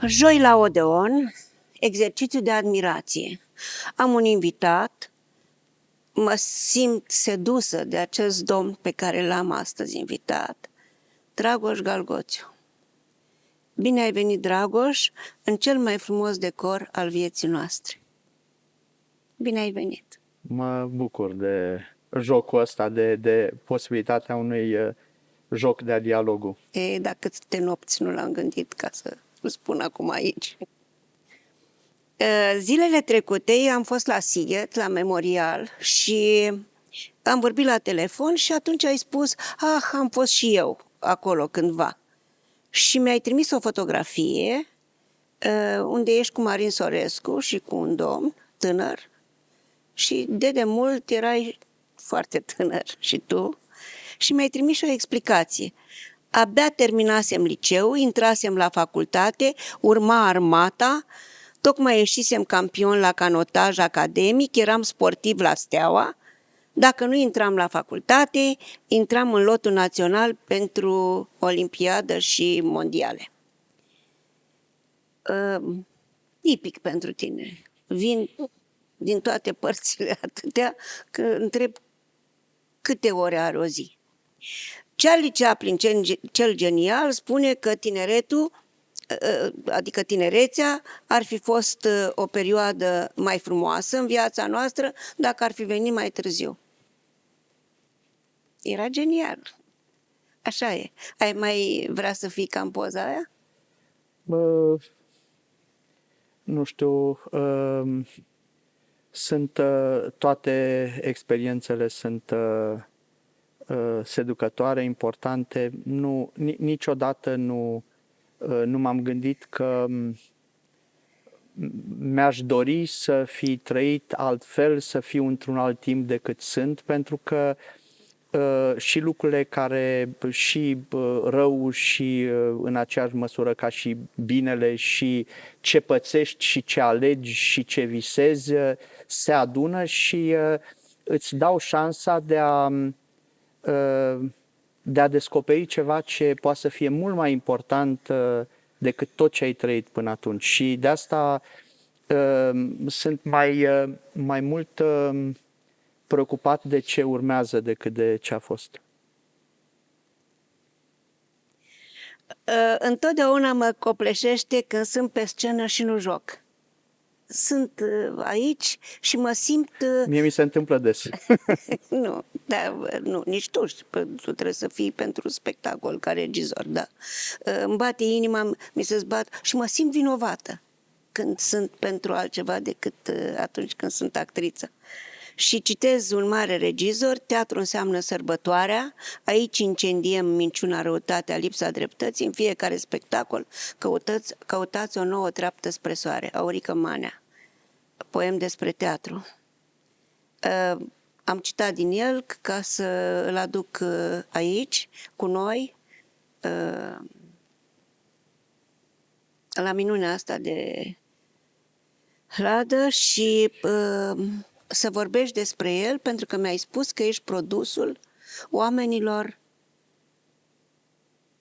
Joi la Odeon, exercițiu de admirație. Am un invitat, mă simt sedusă de acest domn pe care l-am astăzi invitat, Dragoș Galgoțiu. Bine ai venit, Dragoș, în cel mai frumos decor al vieții noastre. Bine ai venit! Mă bucur de jocul ăsta, de posibilitatea unui joc de dialogul. Dacă câte nopți nu l-am gândit ca să îl spun acum aici. Zilele trecute am fost la Sighet, la Memorial, și am vorbit la telefon și atunci ai spus, am fost și eu acolo cândva. Și mi-ai trimis o fotografie unde ești cu Marin Sorescu și cu un domn tânăr și de mult erai foarte tânăr și tu și mi-ai trimis și o explicație. Abia terminasem liceu, intrasem la facultate, urma armata, tocmai ieșisem campion la canotaj academic, eram sportiv la Steaua. Dacă nu intram la facultate, intram în lotul național pentru olimpiadă și mondiale. Tipic pentru tine. Vin din toate părțile atâtea că întreb câte ore are o zi. Charlie Chaplin, cel genial, spune că tineretul, adică tinerețea, ar fi fost o perioadă mai frumoasă în viața noastră dacă ar fi venit mai târziu. Era genial. Așa e. Ai mai vrea să fii ca în poza aia? Nu știu, sunt toate experiențele sunt seducătoare, importante. Niciodată nu m-am gândit că mi-aș dori să fi trăit altfel, să fiu într-un alt timp decât sunt, pentru că și lucrurile care, și rău și în aceeași măsură ca și binele, și ce pățești și ce alegi și ce visezi se adună și îți dau șansa de a descoperi ceva ce poate să fie mult mai important decât tot ce ai trăit până atunci. Și de asta sunt mai mult preocupat de ce urmează decât de ce a fost. Întotdeauna mă copleșește când sunt pe scenă și nu joc. Sunt aici și mă simt... Mie mi se întâmplă des. Nu, nici tu. Tu trebuie să fii pentru spectacol ca regizor, da. Îmi bate inima, mi se zbat și mă simt vinovată când sunt pentru altceva decât atunci când sunt actriță. Și citez un mare regizor, teatru înseamnă sărbătoarea, aici incendiem minciuna, răutatea, lipsa dreptății, în fiecare spectacol căutați o nouă treaptă spre soare. Aurică Manea, poem despre teatru. Am citat din el ca să îl aduc aici, cu noi, la minunea asta de Hladă și... să vorbești despre el, pentru că mi-ai spus că ești produsul oamenilor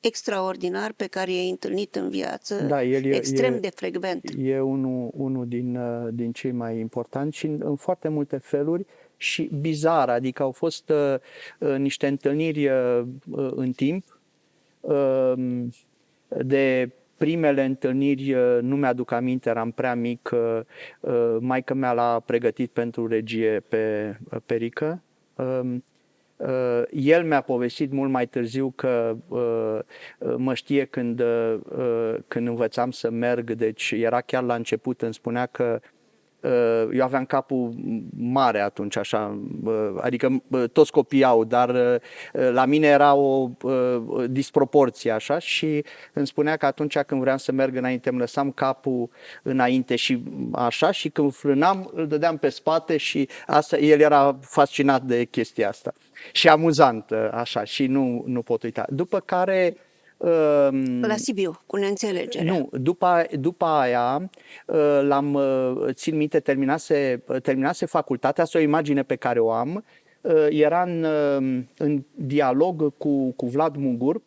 extraordinar pe care i-ai întâlnit în viață, da, extrem de frecvent. E unul din cei mai importanti și în foarte multe feluri și bizar, adică au fost niște întâlniri în timp de... Primele întâlniri, nu mi-aduc aminte, eram prea mic, maică mea l-a pregătit pentru regie pe Perică. El mi-a povestit mult mai târziu că mă știe când învățam să merg, deci era chiar la început, îmi spunea că eu aveam capul mare atunci, așa, adică toți copiii au, dar la mine era o disproporție, așa, și îmi spunea că atunci când vreau să merg înainte, îmi lăsam capul înainte și așa, și când frânam, îl dădeam pe spate și asta, el era fascinat de chestia asta. Și amuzant, așa, și nu pot uita. După care... La Sibiu, cu neînțelegere. Nu, după aia, țin minte, terminase facultatea, asta o imagine pe care o am, era în dialog cu Vlad Mugur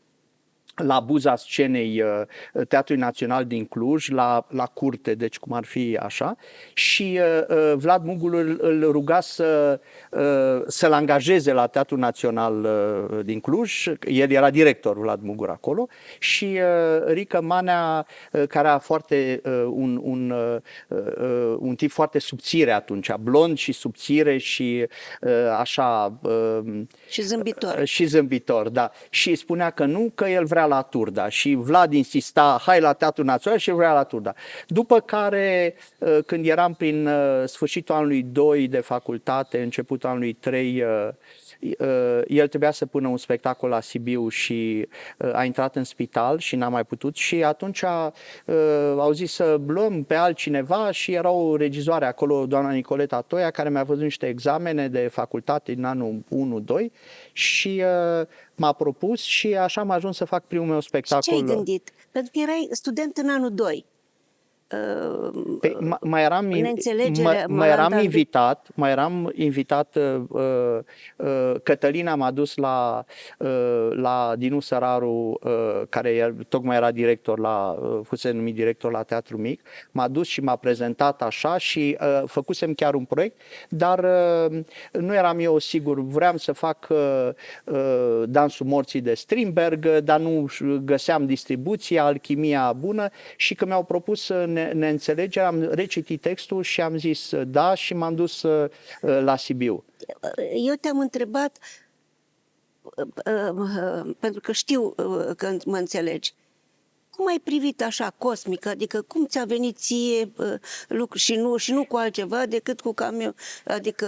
la buza scenei Teatrului Național din Cluj, la curte, deci cum ar fi așa, și Vlad Mugur îl ruga să-l angajeze la Teatrul Național din Cluj. El era director, Vlad Mugur, acolo, și Rică Manea, care a foarte un tip foarte subțire atunci, blond și subțire și așa... Și zâmbitor. Și zâmbitor, da. Și spunea că nu, că el vrea la Turda. Și Vlad insista, hai la Teatrul Național, și el vrea la Turda. După care, când eram prin sfârșitul anului 2 de facultate, începutul anului 3, el trebuia să pună un spectacol la Sibiu și a intrat în spital și n-a mai putut, și atunci au zis să luăm pe altcineva și era o regizoare acolo, doamna Nicoleta Toia, care mi-a văzut niște examene de facultate din anul 1-2 și m-a propus și așa am ajuns să fac primul meu spectacol. Și ce ai gândit? Pentru că erai student în anul 2. Mai eram invitat, Cătălina m-a dus la Dinu Săraru, care tocmai era director fusese numit director la Teatru Mic, m-a dus și m-a prezentat așa și făcusem chiar un proiect, dar nu eram eu sigur, vreau să fac Dansul Morții de Strindberg, dar nu găseam distribuția, alchimia bună, și că mi-au propus neînțelegere, am recitit textul și am zis da și m-am dus la Sibiu. Eu te-am întrebat, pentru că știu că mă înțelegi, cum ai privit așa cosmic, adică cum ți-a venit ție lucru și nu cu altceva decât cu camion, adică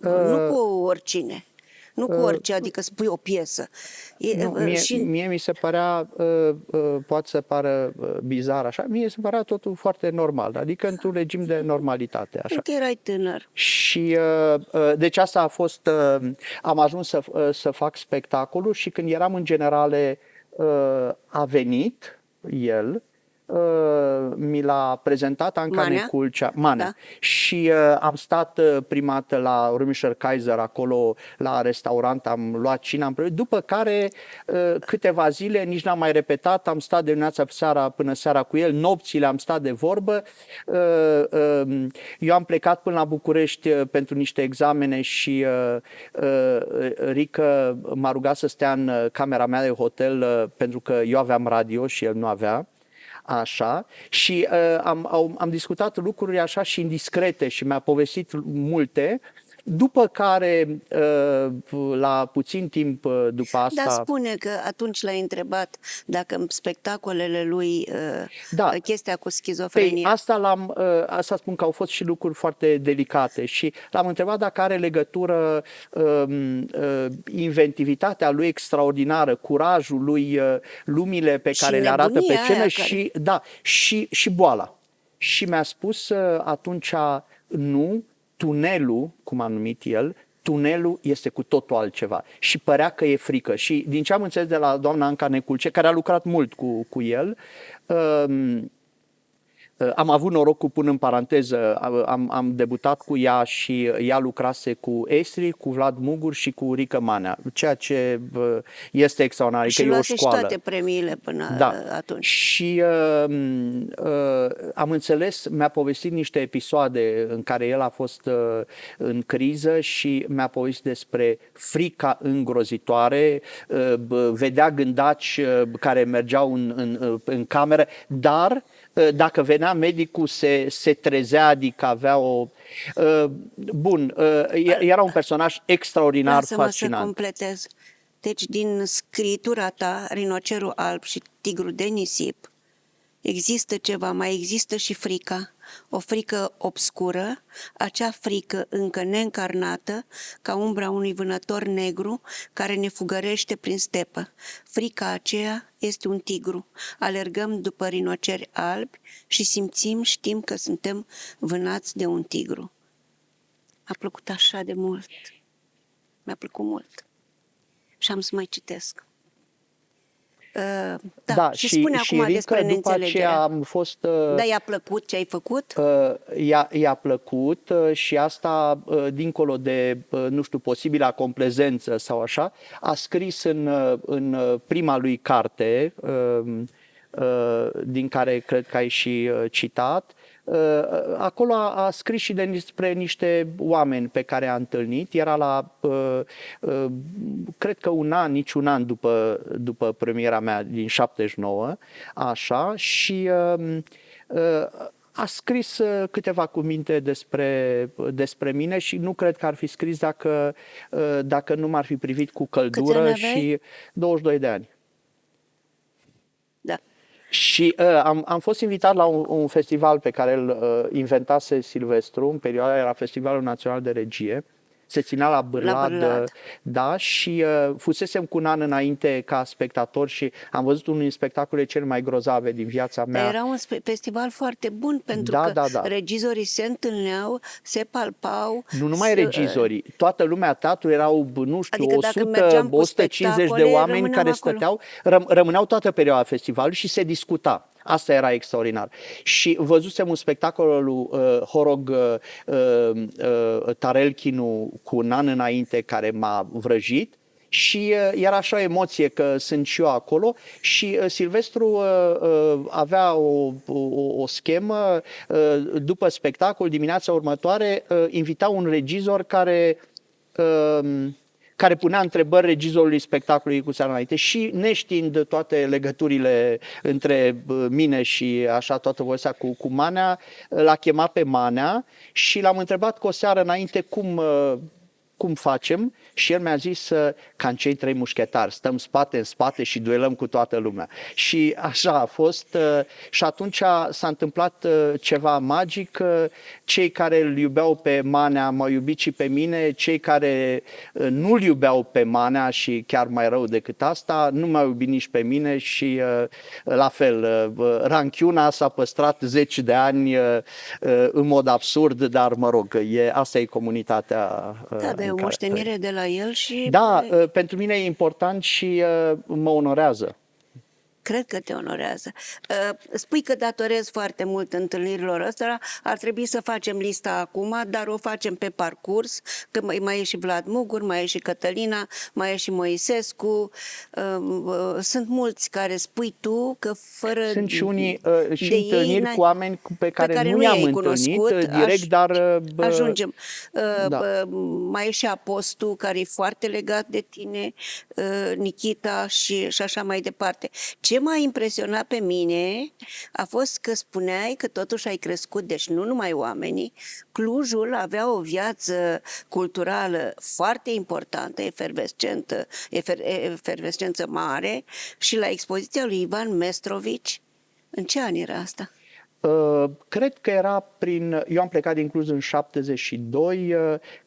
nu cu oricine. Nu cu orice, adică să pui o piesă. Mie mi se părea, poate să pară bizar așa, mie se părea totul foarte normal, adică într-un regim de normalitate. Așa. Pentru că erai tânăr. Și deci asta a fost, am ajuns să fac spectacolul și când eram în Generale a venit el, mi l-a prezentat Anca Neculcea, Manea. Da. Și am stat prima dată la Römischer Kaiser, acolo la restaurant, am luat cină, după care câteva zile, nici n-am mai repetat, am stat de dimineața până seara cu el, nopțile am stat de vorbă, eu am plecat până la București pentru niște examene și Rică m-a rugat să stea în camera mea de hotel pentru că eu aveam radio și el nu avea. Așa, și am discutat lucruri așa și indiscrete și mi-a povestit multe, după care, la puțin timp după asta... Dar spune că atunci l-ai întrebat dacă în spectacolele lui chestia cu schizofrenie... Asta spun că au fost și lucruri foarte delicate și l-am întrebat dacă are legătură inventivitatea lui extraordinară, curajul lui, lumile pe care le arată pe scenă și boala. Și mi-a spus atunci nu, tunelul, cum a numit el, tunelul este cu totul altceva. Și părea că e frică. Și din ce am înțeles de la doamna Anca Neculce, care a lucrat mult cu el, am avut norocul, pun în paranteză, am debutat cu ea și ea lucrase cu Estri, cu Vlad Mugur și cu Rică Manea, ceea ce este extraordinar. Și luase și toate premiile până atunci. Și am înțeles, mi-a povestit niște episoade în care el a fost în criză și mi-a povestit despre frica îngrozitoare, vedea gândaci care mergeau în cameră, dar dacă venea medicul se trezea, adică avea o... Bun, era un personaj extraordinar, fascinant. Să completez. Deci din scritura ta, Rinocerul alb și Tigrul de nisip, există ceva, mai există și frica, o frică obscură, acea frică încă neîncarnată, ca umbra unui vânător negru care ne fugărește prin stepă. Frica aceea este un tigru. Alergăm după rinoceri albi și știm că suntem vânați de un tigru. Mi-a plăcut așa de mult. Mi-a plăcut mult. Și am să mai citesc. Da, și spune și acum Rică, despre după neînțelegerea. aceea am fost... Da, i-a plăcut ce ai făcut? I-a plăcut și asta, dincolo de, nu știu, posibila complezență sau așa, a scris în prima lui carte, din care cred că ai și citat, acolo a scris și despre niște oameni pe care a întâlnit. Era la, cred că nici un an după premiera mea din 79, așa, și a scris câteva cuvinte despre mine și nu cred că ar fi scris dacă nu m-ar fi privit cu căldură. Și 22 de ani. Da. Și am fost invitat la un festival pe care îl inventase Silvestru, în perioada era Festivalul Național de Regie. Se ținea la Bârlad, da, și fusesem cu un an înainte ca spectator și am văzut unul din spectacole cele mai grozave din viața mea. Dar era un festival foarte bun pentru că regizorii se întâlneau, se palpau. Nu numai regizorii, toată lumea teatrului erau, nu știu, adică 100-150 de oameni care stăteau, rămâneau toată perioada festivalului și se discuta. Asta era extraordinar. Și văzusem un spectacol al lui Horog Tarelchinu cu un an înainte care m-a vrăjit și era așa o emoție că sunt și eu acolo și Silvestru avea o schemă, după spectacol, dimineața următoare, invita un regizor care punea întrebări regizorului spectacolului cu seara înainte și neștiind toate legăturile între mine și așa toată povestea cu Manea, l-a chemat pe Manea și l-am întrebat cu o seară înainte cum facem și el mi-a zis ca în Cei Trei Mușchetari, stăm spate în spate și duelăm cu toată lumea. Și așa a fost și atunci s-a întâmplat ceva magic, cei care îl iubeau pe Manea m-au iubit și pe mine, cei care nu îl iubeau pe Manea și chiar mai rău decât asta, nu m-au iubit nici pe mine și la fel, ranchiuna s-a păstrat 10 de ani în mod absurd, dar mă rog, asta e comunitatea. Da, de o moștenire de la el și... Da, pentru mine e important și mă onorează. Cred că te onorează. Spui că datorezi foarte mult întâlnirilor ăstora, ar trebui să facem lista acum, dar o facem pe parcurs, că mai e și Vlad Mugur, mai e și Cătălina, mai e și Moisescu, sunt mulți care spui tu că fără... Sunt și unii și întâlniri cu oameni pe care nu i-am întâlnit direct, dar... Ajungem. Da. Mai e și Apostu, care e foarte legat de tine, Nikita și așa mai departe. Ce m-a impresionat pe mine a fost că spuneai că totuși ai crescut, deci nu numai oamenii, Clujul avea o viață culturală foarte importantă, efervescență mare și la expoziția lui Ivan Mestrovici, în ce an era asta? Cred că era eu am plecat din Cluj în 72,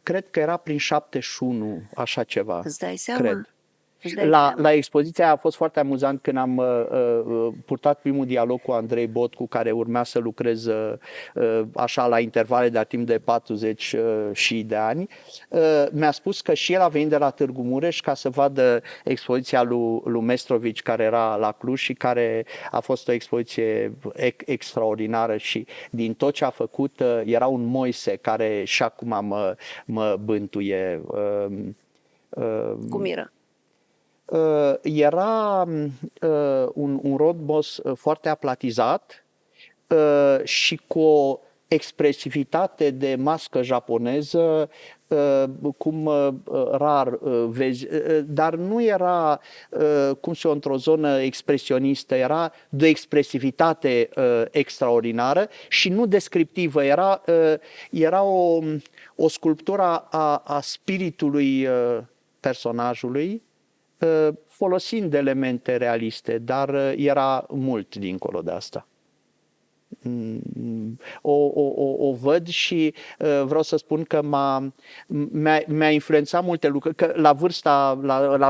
cred că era prin 71, așa ceva. Îți dai seama? Cred. La expoziția a fost foarte amuzant când am purtat primul dialog cu Andrei Bot, cu care urmea să lucrez așa la intervale de timp de 40 și de ani. Mi-a spus că și el a venit de la Târgu Mureș ca să vadă expoziția lui Mestrovici care era la Cluj și care a fost o expoziție extraordinară și din tot ce a făcut era un Moise care și acum mă bântuie. Cum era? Era un Rodbos foarte aplatizat și cu o expresivitate de mască japoneză, cum rar vezi, dar nu era într-o zonă expresionistă, era de o expresivitate extraordinară și nu descriptivă, era o sculptură a spiritului personajului, folosind elemente realiste, dar era mult dincolo de asta. O văd și vreau să spun că mi-a influențat multe lucruri, că la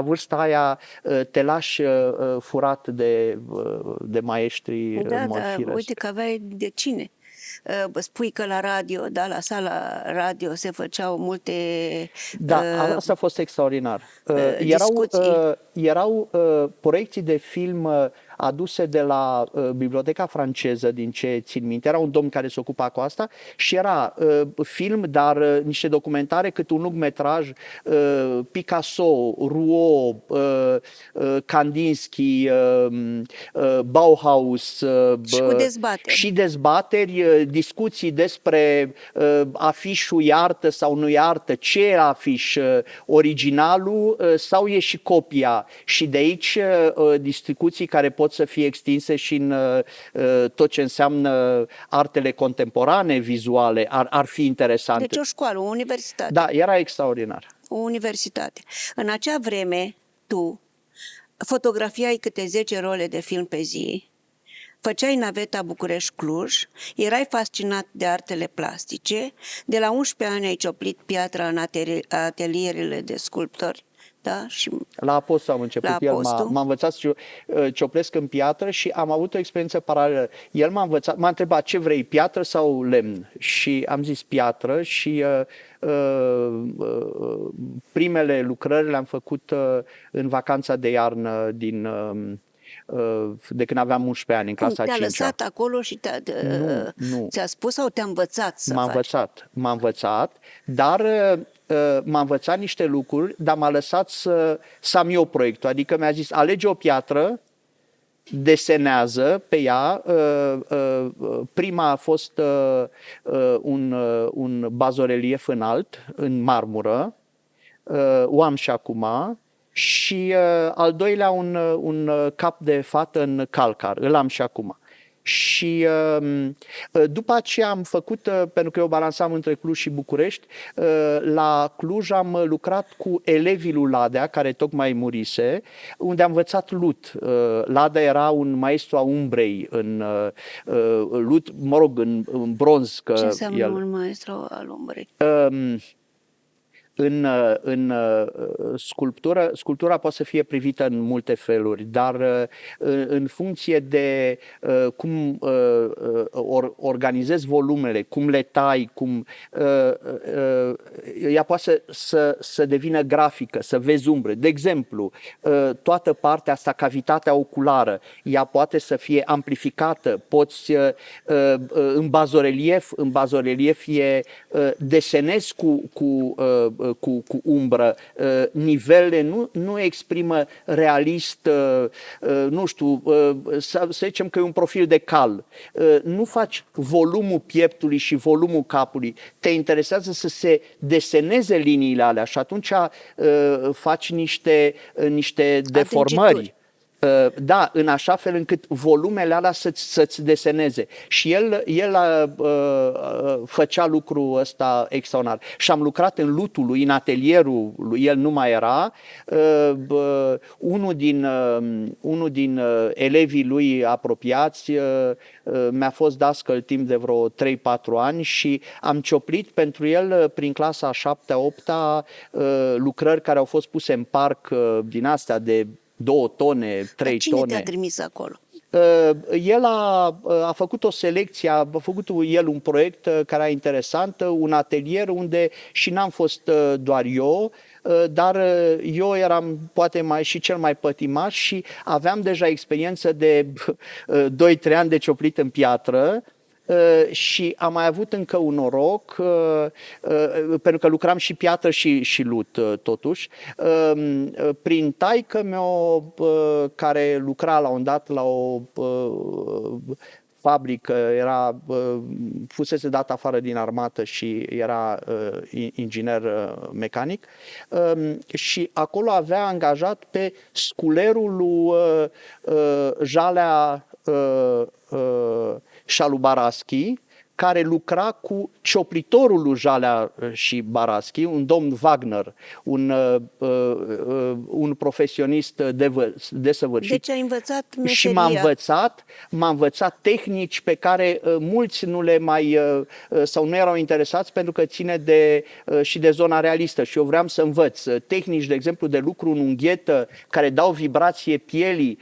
vârsta aia te lași furat de maestri. Da, uite că aveai de cine. spui că la radio, da, la sala radio se făceau multe Da, asta a fost extraordinar. discuții. Erau proiecții de film aduse de la Biblioteca franceză, din ce țin minte. Era un domn care se ocupa cu asta și era film, dar niște documentare, cât un lungmetraj, Picasso, Rouault, Kandinsky, Bauhaus. Și cu dezbateri. Și dezbateri, discuții despre afișul e artă sau nu e artă, ce e afiș, originalul sau e și copia. Și de aici discuții care pot să fie extinse și în tot ce înseamnă artele contemporane, vizuale, ar fi interesante. Deci o școală, o universitate. Da, era extraordinar. O universitate. În acea vreme, tu fotografiai câte 10 role de film pe zi, făceai naveta București-Cluj, erai fascinat de artele plastice, de la 11 ani ai cioplit piatra în atelierele de sculptori, da? Și la Apostol am început, la el Apostol. m-a învățat să cioplesc în piatră și am avut o experiență paralelă. El m-a învățat, m-a întrebat ce vrei, piatră sau lemn? Și am zis piatră și primele lucrări le-am făcut în vacanța de iarnă de când aveam 11 ani, în clasa 5-a. Te-a lăsat acolo și Nu. ți-a spus sau te-a învățat să faci? M-a învățat, dar m-a învățat niște lucruri, dar m-a lăsat să am eu proiectul. Adică mi-a zis, alege o piatră, desenează pe ea. Prima a fost un bazorelief înalt, în marmură, o am și acum, și al doilea un cap de fată în calcar, îl am și acum. Și după aceea am făcut, pentru că eu balansam între Cluj și București, la Cluj am lucrat cu elevii lui Ladea, care tocmai murise, unde am învățat lut. Ladea era un maestru a umbrei în lut, mă rog, în bronz. Ce înseamnă un maestru al umbrei? În sculptura poate să fie privită în multe feluri, dar în funcție de cum organizezi volumele, cum le tai, ea poate să devină grafică, să vezi umbre. De exemplu, toată partea asta, cavitatea oculară, ea poate să fie amplificată, poți în bazorelief desenezi cu umbră, nivelele nu exprimă realist, nu știu, să zicem că e un profil de cal. Nu faci volumul pieptului și volumul capului, te interesează să se deseneze liniile alea și atunci faci niște deformări. Da, în așa fel încât volumele alea să-ți deseneze. Și el făcea lucrul ăsta extraordinar. Și am lucrat în lutul lui, în atelierul lui, el nu mai era. Unul din elevii lui apropiați mi-a fost dascăl timp de vreo 3-4 ani și am cioplit pentru el prin clasa a 7-a 8-a lucrări care au fost puse în parc din astea de 2 tone, 3 Cine tone. te-a trimis acolo? El a făcut o selecție, a făcut el un proiect care era interesant, un atelier unde și n-am fost doar eu, dar eu eram poate și cel mai pătimaș și aveam deja experiență de 2-3 ani de cioplit în piatră. Și am mai avut încă un noroc, pentru că lucram și piatră și lut totuși, prin taică-mea care lucra la un dat la o fabrică, fusese dat afară din armată și era inginer mecanic, și acolo avea angajat pe sculerul lui Jalea Șalu Baraschi, care lucra cu cioplitorul lui Jalea și Baraschi, un domn Wagner, un profesionist desăvârșit. Deci ai învățat meseria. Și m-a învățat tehnici pe care mulți nu le mai sau nu erau interesați pentru că ține și de zona realistă și eu vreau să învăț tehnici, de exemplu, de lucru în unghetă care dau vibrație pielii,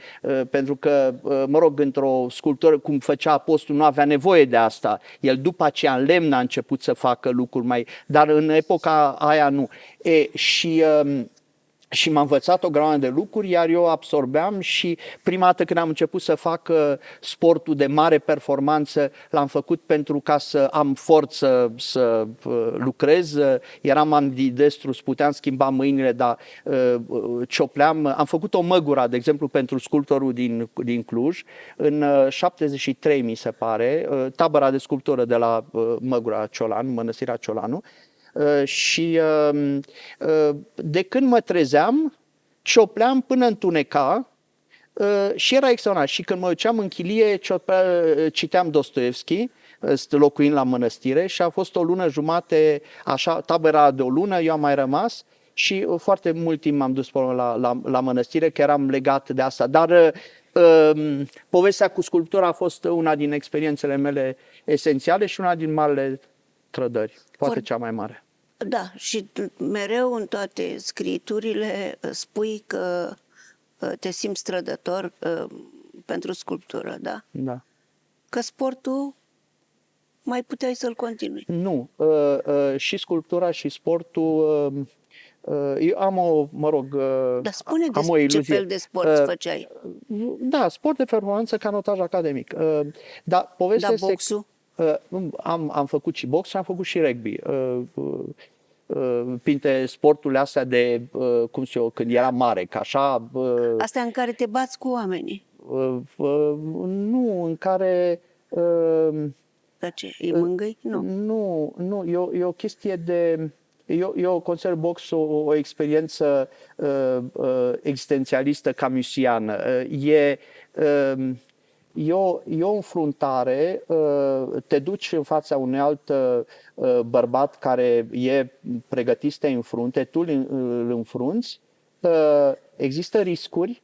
pentru că, mă rog, într-o sculptură cum făcea Apostol nu avea nevoie de asta. El după aceea în lemn a început să facă lucruri mai... Dar în epoca aia nu. Și m-a învățat o grămadă de lucruri, iar eu absorbeam și prima dată când am început să fac sportul de mare performanță, l-am făcut pentru ca să am forță să lucrez. Eram ambidestrus, puteam schimba mâinile, dar ciopleam. Am făcut o măgura, de exemplu, pentru sculptorul din Cluj, în 73, mi se pare, tabăra de sculptură de la Măgura Ciolan, Mănăstirea Ciolanu. Și de când mă trezeam, ciopleam până întuneca și era extraordinar. Și când mă duceam în chilie, citeam Dostoevski, locuind la mănăstire, și a fost o lună jumate, așa, tabăra de o lună, eu am mai rămas și foarte mult timp m-am dus la mănăstire, că eram legat de asta. Dar povestea cu sculptura a fost una din experiențele mele esențiale și una din marile trădări, poate cea mai mare. Da, și mereu în toate scriturile spui că te simți trădător pentru sculptură, da? Da. Că sportul mai puteai să-l continui. Nu, și sculptura și sportul, eu am o, mă rog, Dar spune am o iluzie. ce fel de sport făceai? Da, sport de performanță ca notaj academic. Dar povestea este... boxul? Am făcut și box și am făcut și rugby. Printre sporturile astea de, cum știu eu, când eram mare, ca așa... Astea în care te bați cu oamenii? Nu, în care... Dar ce, îi mângâi? Nu. Nu, e o chestie de... Eu consider boxul o experiență existențialistă camusiană. E o înfruntare, te duci în fața unui alt bărbat care e pregătit să te înfrunte, tu îl înfrunți, există riscuri,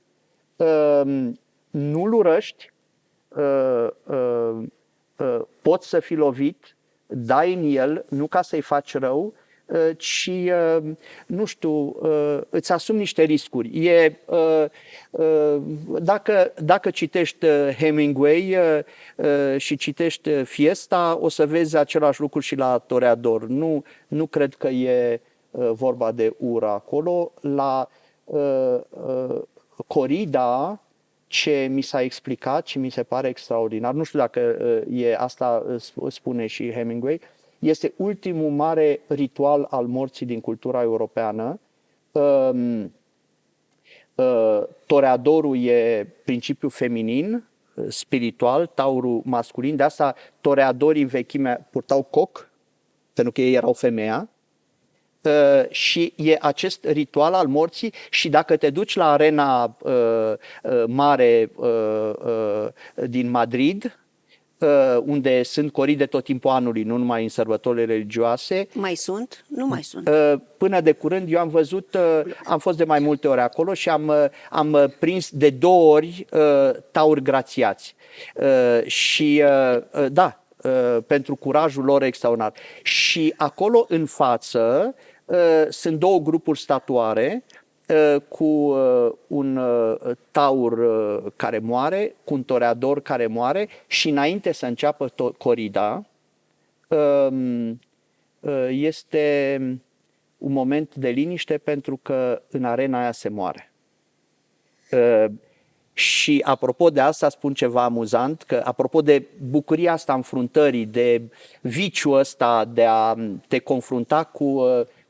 nu-l urăști, poți să fii lovit, dai în el, nu ca să-i faci rău, ci, nu știu, îți asumi niște riscuri. Dacă citești Hemingway și citești Fiesta, o să vezi același lucru și la Toreador. Nu cred că e vorba de ură acolo. La corida, ce mi s-a explicat și mi se pare extraordinar, nu știu dacă asta spune și Hemingway, este ultimul mare ritual al morții din cultura europeană. Toreadorul e principiul feminin, spiritual, taurul masculin. De asta toreadorii în vechime purtau coc, pentru că ei erau femeia. Și e acest ritual al morții și dacă te duci la arena mare din Madrid, unde sunt coride tot timpul anului, nu numai în sărbătorile religioase. Mai sunt? Nu mai sunt. Până de curând eu am văzut, am fost de mai multe ori acolo și am prins de 2 ori tauri grațiați. Și da, pentru curajul lor extraordinar. Și acolo în față sunt 2 grupuri statuare, cu un taur care moare, cu un toreador care moare și înainte să înceapă corida este un moment de liniște pentru că în arena aia se moare. Și apropo de asta spun ceva amuzant, că apropo de bucuria asta înfruntării, de viciul ăsta de a te confrunta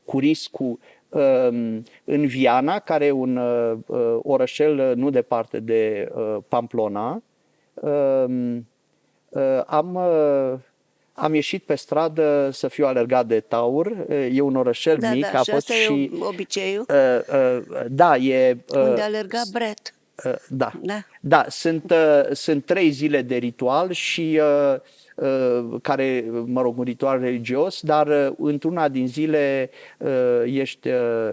cu riscul, în Viana, care e un orășel nu departe de Pamplona, am ieșit pe stradă să fiu alergat de taur. E un orășel mic. Da, a și fost asta și e obiceiul? Da, e... Unde alerga Brett. Da, sunt 3 zile de ritual și care, mă rog, un ritual religios, dar într-una din zile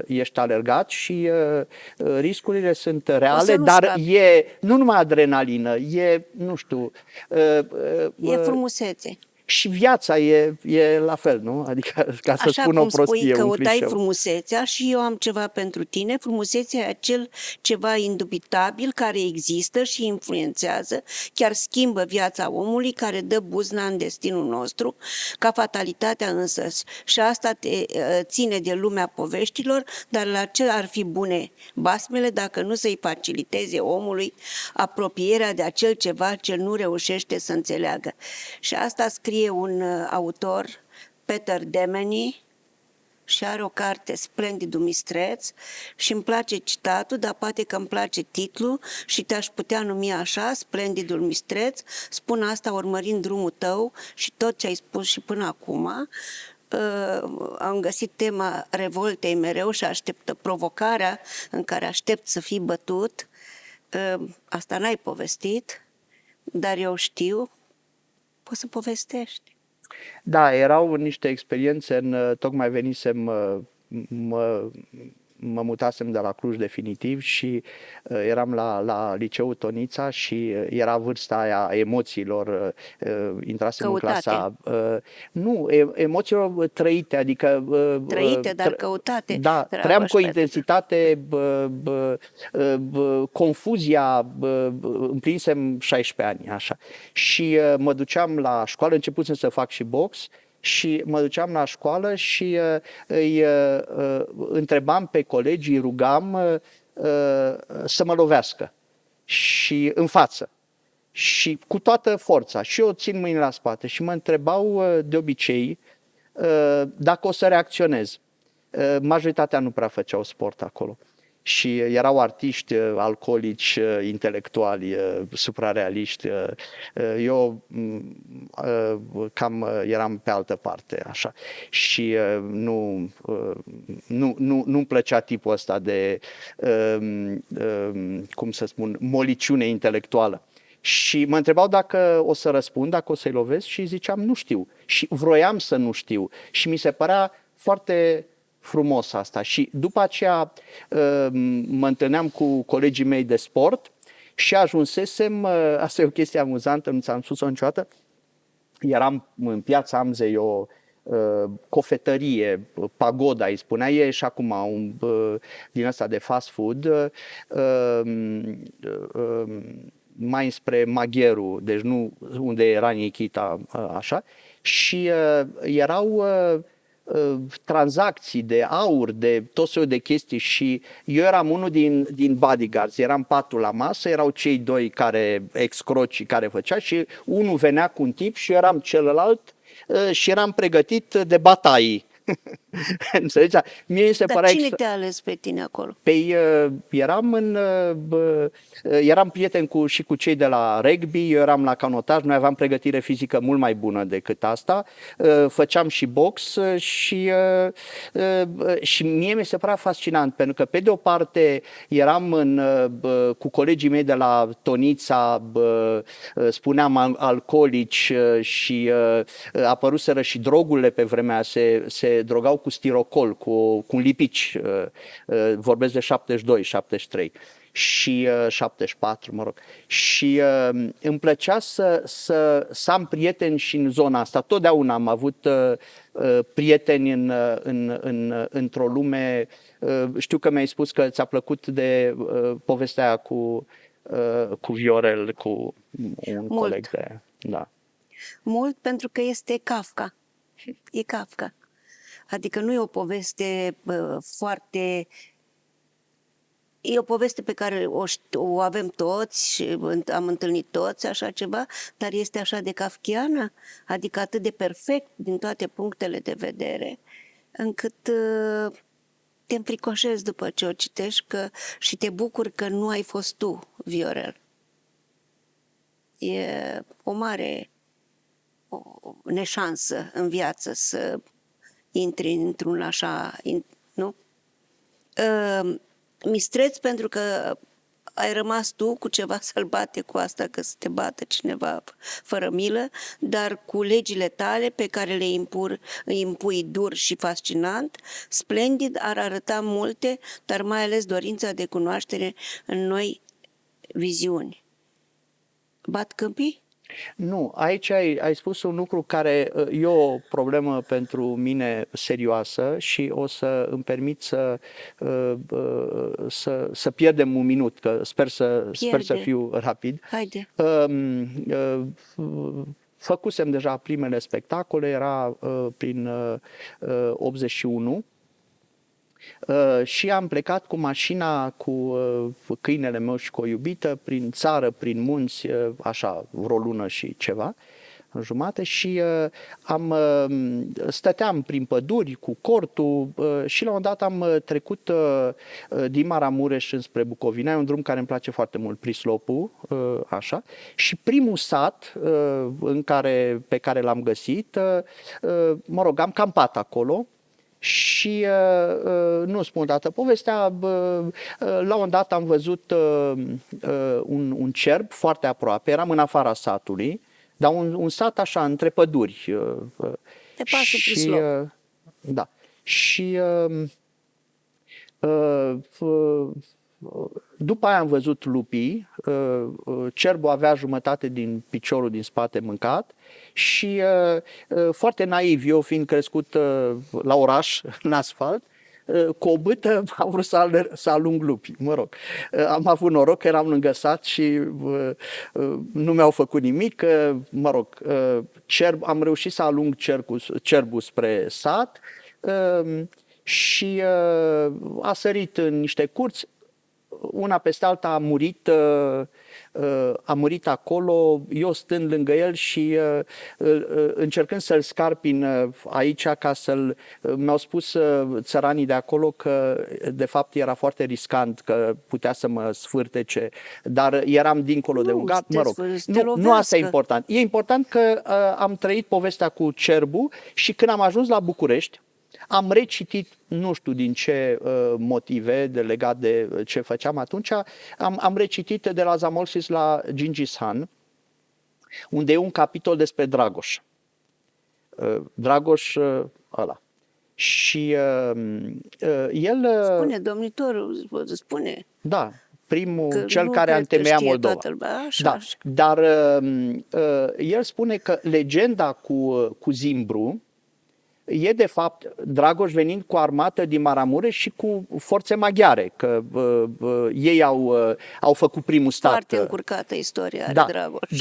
ești alergat și riscurile sunt reale, dar e nu numai adrenalină, e, nu știu... E frumusețe. Și viața e la fel, nu? Adică, ca să Așa spun o cum spui, prostie, un căutai clișeu. frumusețea și eu am ceva pentru tine. Frumusețea e acel ceva indubitabil care există și influențează, chiar schimbă viața omului, care dă buzna în destinul nostru, ca fatalitatea însăși. Și asta te ține de lumea poveștilor, dar la ce ar fi bune basmele dacă nu să-i faciliteze omului apropierea de acel ceva ce nu reușește să înțeleagă. Și asta scrie un autor, Peter Demeny, și are o carte, Splendidul Mistreț, și îmi place citatul, dar poate că îmi place titlul și te-aș putea numi așa, Splendidul Mistreț. Spun asta urmărind drumul tău și tot ce ai spus și până acum. Am găsit tema revoltei mereu și aștept provocarea în care aștept să fii bătut. Asta n-ai povestit, dar eu știu, poți să povestești. Da, erau niște experiențe, tocmai venisem, mă mutasem de la Cluj definitiv și eram la liceul Tonița și era vârsta aia a emoțiilor, intrasem Căutate. în clasa... Nu, emoțiilor trăite, adică... Trăite, dar căutate. Da, trăiam cu o intensitate, confuzia, împlinisem 16 ani, așa. Și mă duceam la școală, începusem să fac și box, și mă duceam la școală și îi întrebam pe colegi, îi rugam să mă lovească și în față și cu toată forța. Și eu țin mâinile la spate și mă întrebau de obicei dacă o să reacționez. Majoritatea nu prea făceau sport acolo. Și erau artiști, alcoolici, intelectuali, suprarealiști. Eu cam eram pe altă parte, așa. Și nu-mi plăcea tipul ăsta de, cum să spun, moliciune intelectuală. Și mă întrebau dacă o să răspund, dacă o să-i lovesc și ziceam nu știu. Și vroiam să nu știu. Și mi se părea foarte frumos asta. Și după aceea mă întâlneam cu colegii mei de sport și ajunsesem, asta e o chestie amuzantă, nu ți-am spus-o niciodată, eram în Piața Amzei o cofetărie, Pagoda îi spunea, e și acum din ăsta de fast food, mai spre Magheru, deci nu unde era Nichita, așa, și erau tranzacții de aur, de tot felul de chestii și eu eram unul din bodyguards, eram patru la masă, erau cei doi care excroci care făcea și unul venea cu un tip și eu eram celălalt și eram pregătit de bataii. Înțelegi? Mie mi se Dar părea cine te-a ales pe tine acolo? Păi eram prieten și cu cei de la rugby, eu eram la canotaj, noi aveam pregătire fizică mult mai bună decât asta, făceam și box și mie mi se părea fascinant, pentru că pe de o parte eram cu colegii mei de la Tonița, spuneam alcoolici și apăruseră și drogurile pe vremea aia, se drogau cu stirocol, cu un lipici, vorbesc de 72, 73 și 74, mă rog. Și îmi plăcea să am prieteni și în zona asta. Totdeauna am avut prieteni într-o lume. Știu că mi-ai spus că ți-a plăcut de povestea aia cu Viorel, cu un coleg de... Da. Mult, pentru că este Kafka. E Kafka. Adică nu e o poveste foarte... E o poveste pe care o avem toți și am întâlnit toți așa ceva, dar este așa de kafkiană, adică atât de perfect din toate punctele de vedere, încât te înfricoșezi după ce o citești și te bucuri că nu ai fost tu, Viorel. E o mare neșansă în viață să intri într-un așa, nu? Mistreț, pentru că ai rămas tu cu ceva să-l bate cu asta, că să te bată cineva fără milă, dar cu legile tale pe care le impui dur și fascinant, splendid, ar arăta multe, dar mai ales dorința de cunoaștere în noi viziuni. Bat câmpii? Nu, aici ai spus un lucru care e o problemă pentru mine serioasă și o să îmi permit să pierdem un minut, că sper să Pierde. fiu rapid. Haide. Făcusem deja primele spectacole, era prin 81. Și am plecat cu mașina, cu câinele meu și cu o iubită, prin țară, prin munți, așa, vreo lună și ceva, în jumate, și stăteam prin păduri cu cortul și la un dat am trecut din Maramureș înspre Bucovina, e un drum care îmi place foarte mult, Prislopu, așa, și primul sat pe care l-am găsit, mă rog, am campat acolo. Și nu spun dată povestea, la un dat am văzut un cerb foarte aproape, eram în afara satului, dar un sat așa, între păduri. Te pasă Prislop. Da. Și după aia am văzut lupii, cerbul avea jumătate din piciorul din spate mâncat și foarte naiv, eu fiind crescut la oraș, în asfalt, cu o bâtă am vrut să alung lupii, mă rog. Am avut noroc că eram lângă sat și nu mi-au făcut nimic, mă rog, am reușit să alung cerbul spre sat și a sărit în niște curți. Una peste alta a murit acolo, eu stând lângă el și încercând să-l scarpin aici ca mi-au spus țăranii de acolo că de fapt era foarte riscant, că putea să mă sfârtece, dar eram dincolo de un gard, mă rog. Nu asta e important. E important că am trăit povestea cu cerbul și când am ajuns la București, am recitit, nu știu din ce motive legat de ce făceam atunci, am recitit de la Zamolxis la Gingis Khan, unde e un capitol despre Dragoș. Dragoș ăla. Și el... Spune, domnitorul, spune. Da, cel care a întemeiat Moldova. Așa. Da, dar el spune că legenda cu Zimbru e de fapt Dragoș venind cu armată din Maramureș și cu forțe maghiare, că ei au făcut primul stat. Foarte încurcată istoria da, Dragoș.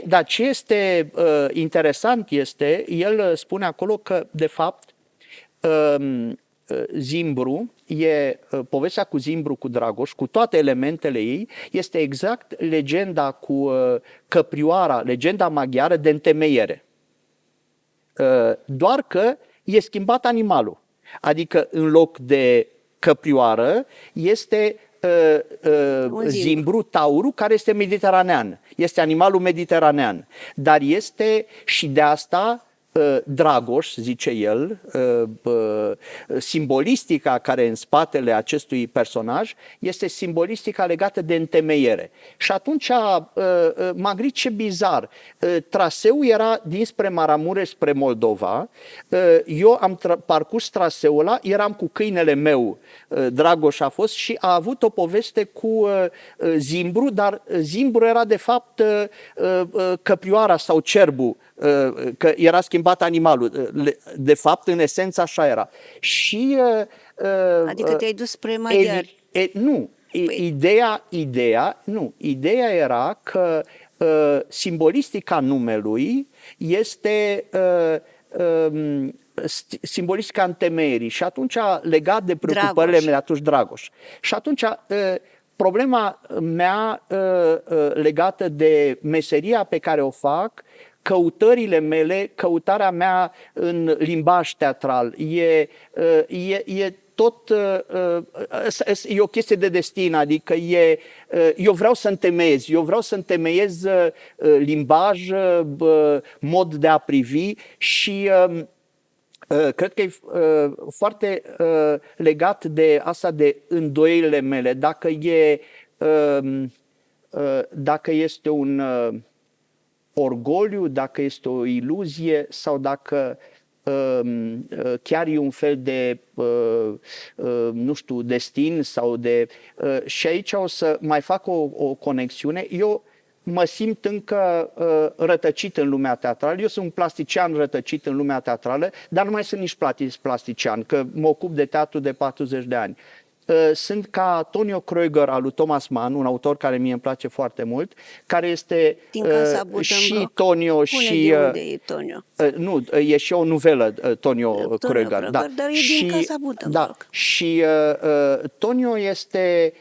Dar ce este interesant este, el spune acolo că de fapt Zimbru, povestea cu Zimbru, cu Dragoș, cu toate elementele ei, este exact legenda cu căprioara, legenda maghiară de întemeiere. Doar că e schimbat animalul. Adică în loc de căprioară este zimbru, taurul, care este mediteranean. Este animalul mediteranean. Dar este și de asta Dragoș, zice el, simbolistica care e în spatele acestui personaj este simbolistica legată de întemeiere. Și atunci m-a gândit ce bizar. Traseul era dinspre Maramureș spre Moldova. Eu am parcurs traseul ăla, eram cu câinele meu, Dragoș a fost, și a avut o poveste cu Zimbru, dar Zimbru era de fapt căprioara sau cerbul, că era schimbat animalul. De fapt, în esență, așa era. Și adică te-ai dus spre maghiari. Nu. Ideea era că simbolistica numelui este simbolistica întemeierii și atunci legat de preocupările mele, atunci Dragoș. Și atunci problema mea legată de meseria pe care o fac, căutările mele, căutarea mea în limbaj teatral, e tot, e o chestie de destin, adică eu vreau să întemeiez limbaj, mod de a privi și cred că e foarte legat de asta, de îndoielile mele, dacă este un orgoliu, dacă este o iluzie sau dacă chiar e un fel de, nu știu, destin sau de... Și aici o să mai fac o conexiune. Eu mă simt încă rătăcit în lumea teatrală. Eu sunt un plastician rătăcit în lumea teatrală, dar nu mai sunt nici plastician, că mă ocup de teatru de 40 de ani. Sunt ca Tonio Kreuger al lui Thomas Mann, un autor care mie îmi place foarte mult, care este Din Casa și Buddenbrook. Tonio Spune și... de unde e Tonio. Nu, e și o nuvelă, Tonio Kreuger. Kreuger, Da. dar e din Casa Buddenbrook. Da, și Tonio este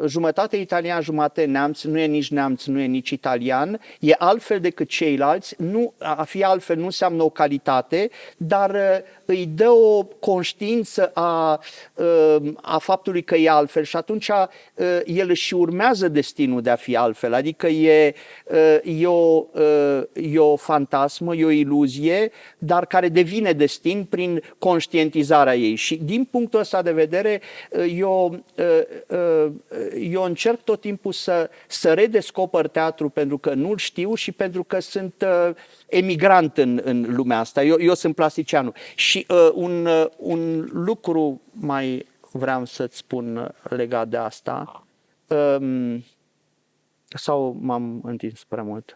jumătate italian, jumătate neamț, nu e nici neamț, nu e nici italian, e altfel decât ceilalți, a fi altfel nu înseamnă o calitate, dar îi dă o conștiință a faptului că e altfel și atunci el își urmează destinul de a fi altfel, adică e o fantasmă, e o iluzie, dar care devine destin prin conștientizarea ei. Și din punctul ăsta de vedere, eu încerc tot timpul să redescoper teatru pentru că nu-l știu și pentru că sunt emigrant în lumea asta. Eu sunt plasticianul. Și un lucru mai vreau să-ți spun legat de asta, sau m-am întins prea mult?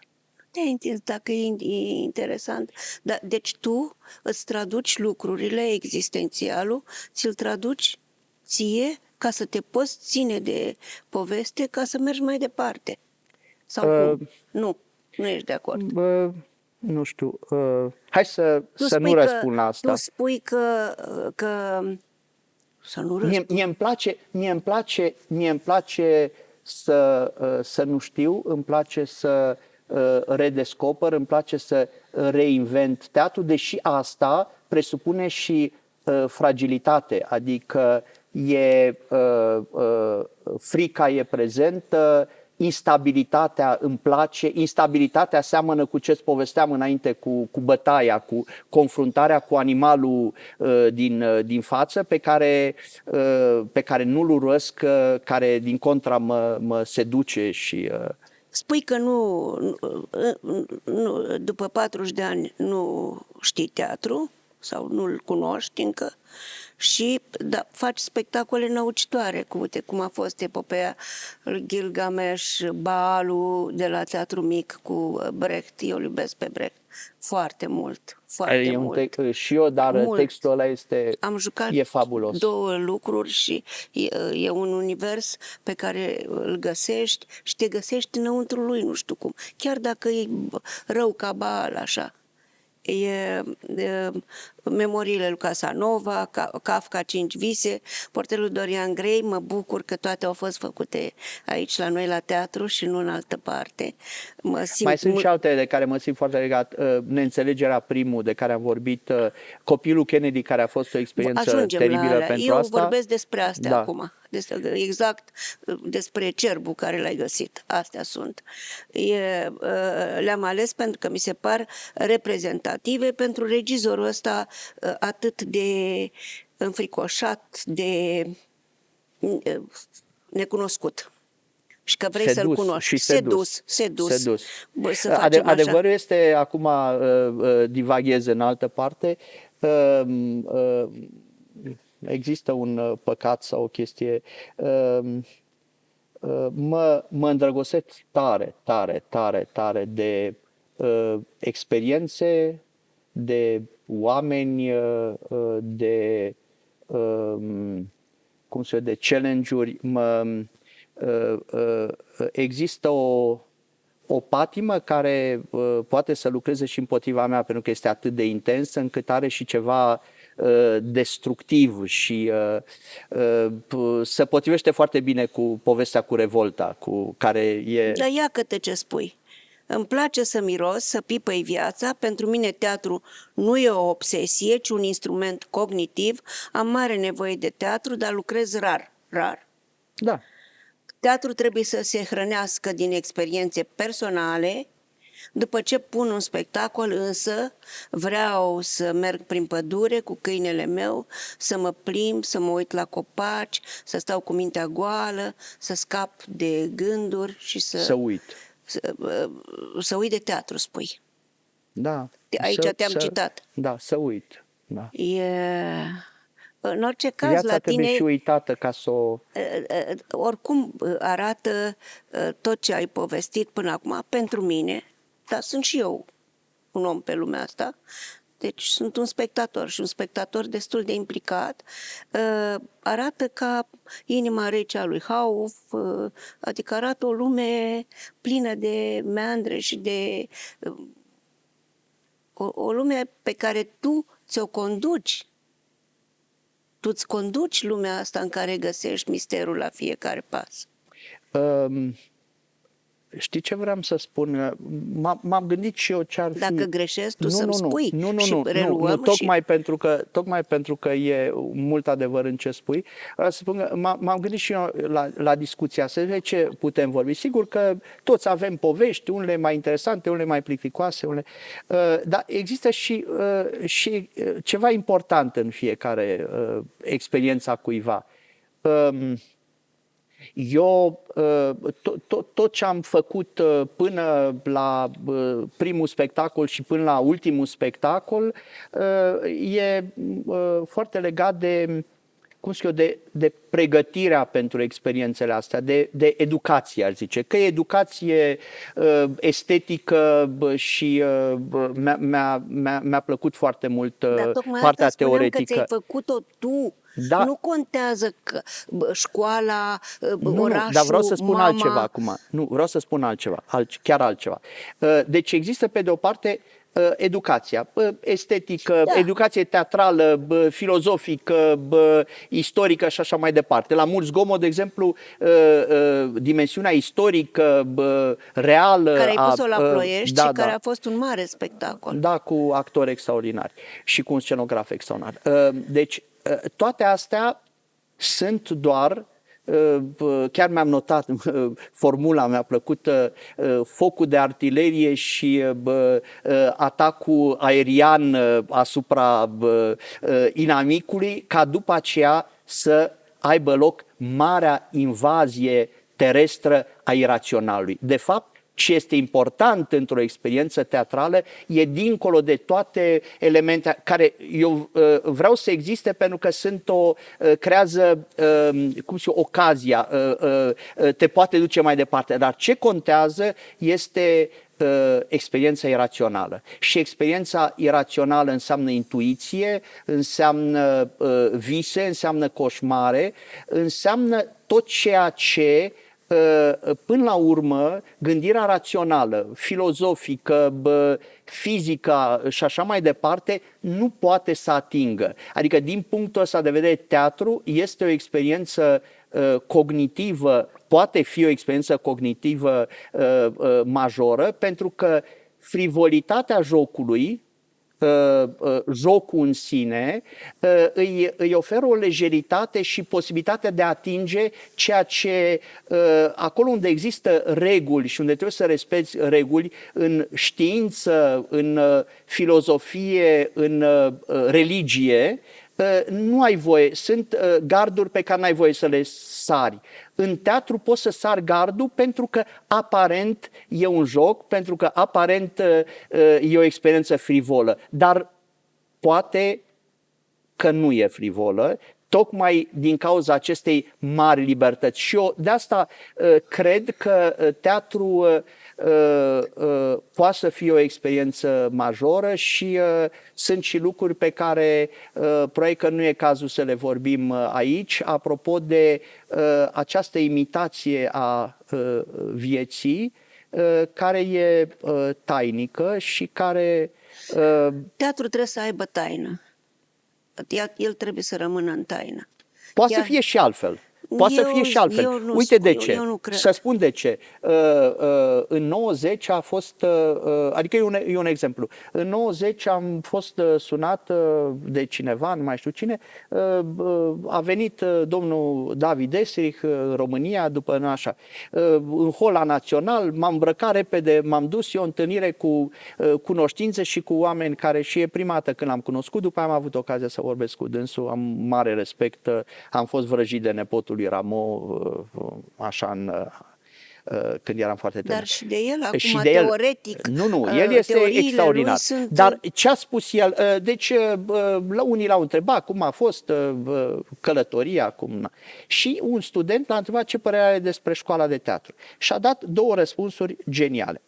Te-ai întins dacă e interesant. Da, deci tu îți traduci lucrurile, existențialul, ți-l traduci ție ca să te poți ține de poveste, ca să mergi mai departe. Sau cum? Nu ești de acord. Nu știu. Hai să nu răspund la asta. Tu spui că să nu răspund. Mie îmi place să nu știu, îmi place să redescoper, îmi place să reinvent teatru, deși asta presupune și fragilitate, adică frica e prezentă, instabilitatea îmi place, instabilitatea seamănă cu ce-ți povesteam înainte, cu bătaia, cu confruntarea cu animalul din față pe care nu-l urăsc, care din contra mă seduce și... Spui că nu, după 40 de ani nu știi teatru sau nu-l cunoști încă și faci spectacole năucitoare, cum a fost epopeea lui Gilgamesh, Baalul de la Teatru Mic cu Brecht. Eu îl iubesc pe Brecht foarte mult, foarte mult. Și eu, dar mult. Textul ăla Am jucat e fabulos. două lucruri și e un univers pe care îl găsești și te găsești înăuntru lui, nu știu cum. Chiar dacă e rău ca Baal, așa. Memoriile lui Casanova, Kafka, 5 vise, portretul Dorian Gray. Mă bucur că toate au fost făcute aici la noi la teatru și nu în altă parte. Mai sunt și altele de care mă simt foarte legat. Neînțelegerea primul de care am vorbit, Copilul Kennedy, care a fost o experiență teribilă pentru asta. Eu vorbesc despre astea acum. Exact despre cerbul care l-ai găsit. Astea sunt. Le-am ales pentru că mi se par reprezentative pentru regizorul ăsta atât de înfricoșat, de necunoscut. Și că vrei să-l cunoști. Sedus. Bă, adevărul este, acum divaghez în altă parte, există un păcat sau o chestie, mă îndrăgostesc tare de experiențe, de oameni, de de challenge-uri. Există o patimă care poate să lucreze și împotriva mea, pentru că este atât de intensă încât are și ceva destructiv și se potrivește foarte bine cu povestea cu Revolta, cu care e... Dar iată ce spui. Îmi place să miros, să pipăi viața. Pentru mine teatru nu e o obsesie, ci un instrument cognitiv. Am mare nevoie de teatru, dar lucrez rar. Da. Teatru trebuie să se hrănească din experiențe personale. După ce pun un spectacol, însă, vreau să merg prin pădure cu câinele meu, să mă plimb, să mă uit la copaci, să stau cu mintea goală, să scap de gânduri și să uit. Să uit de teatru, spui. Da. Aici te-am citat. Da, să uit. Da. În orice caz, Viața la trebuie tine și uitată ca să o... oricum arată tot ce ai povestit până acum pentru mine, dar sunt și eu un om pe lumea asta, deci sunt un spectator și un spectator destul de implicat. Arată ca inima rece a lui Hauff, adică arată o lume plină de meandre și de o lume pe care tu ți-o conduci. Tu îți conduci lumea asta în care găsești misterul la fiecare pas. Știi ce vreau să spun? M-am gândit și eu ce ar fi... Dacă greșesc, tu să-mi spui și reluăm. Tocmai pentru că e mult adevăr în ce spui. Vreau să spun că m-am gândit și eu la discuția asta, de ce putem vorbi. Sigur că toți avem povești, unele mai interesante, unele mai plicticoase, dar există și ceva important în fiecare experiența cuiva. Eu tot ce am făcut până la primul spectacol și până la ultimul spectacol e foarte legat de, cum știu eu, de pregătirea pentru experiențele astea, de educație, ar zice. Că e educație estetică și mi-a plăcut foarte mult partea teoretică. Că ți-ai făcut-o tu. Da. Nu contează că școala, orașul, dar vreau să spun mama... altceva acum. Nu, vreau să spun altceva, chiar altceva. Deci există pe de o parte educația estetică, da. Educație teatrală, filozofică, istorică și așa mai departe. La Mult Zgomot, de exemplu, dimensiunea istorică, reală... Care ai pus-o la Ploiești și care a fost un mare spectacol. Da, cu actori extraordinari și cu un scenograf extraordinar. Deci, toate astea sunt doar... Chiar mi-am notat formula, mi-a plăcut focul de artilerie și atacul aerian asupra inamicului, ca după aceea să aibă loc marea invazie terestră a iraționalului. De fapt, ce este important într-o experiență teatrală e dincolo de toate elemente care eu vreau să existe, pentru că creează, cum știu, ocazia, te poate duce mai departe. Dar ce contează este experiența irațională. Și experiența irațională înseamnă intuiție, înseamnă vise, înseamnă coșmare, înseamnă tot ceea ce până la urmă, gândirea rațională, filozofică, fizica și așa mai departe, nu poate să atingă. Adică, din punctul ăsta de vedere, teatru este o experiență cognitivă, poate fi o experiență cognitivă majoră, pentru că frivolitatea jocului, jocul în sine, îi oferă o lejeritate și posibilitatea de a atinge ceea ce, acolo unde există reguli și unde trebuie să respecti reguli, în știință, în filozofie, în religie, nu ai voie, sunt garduri pe care n-ai voie să le sari. În teatru poți să sari gardul pentru că aparent e un joc, pentru că aparent e o experiență frivolă, dar poate că nu e frivolă, tocmai din cauza acestei mari libertăți. Și eu de asta cred că teatru poate să fie o experiență majoră și sunt și lucruri pe care probabil că nu e cazul să le vorbim aici, apropo de această imitație a vieții care e tainică și care... Teatrul trebuie să aibă taină. El trebuie să rămână în taină. Poate să fie și altfel. Poate să fie și altfel. Uite de ce. Să spun de ce. În 90 a fost, adică e un exemplu. În 90 am fost sunat de cineva, nu mai știu cine, a venit domnul David Esrich în România, după așa, în Hola Național, m-am îmbrăcat repede, m-am dus eu o întâlnire cu cunoștințe și cu oameni care și e prima dată când l-am cunoscut, după aia am avut ocazia să vorbesc cu dânsul, am mare respect, am fost vrăjit de nepotul lui Rameau, așa când eram foarte tânăr. Dar și de el acum, Și de el, teoretic, Nu, el este teoriile extraordinar. lui sunt... Dar ce a spus el? Deci, la unii l-au întrebat cum a fost călătoria, și un student l-a întrebat ce părere are despre școala de teatru. Și a dat două răspunsuri geniale.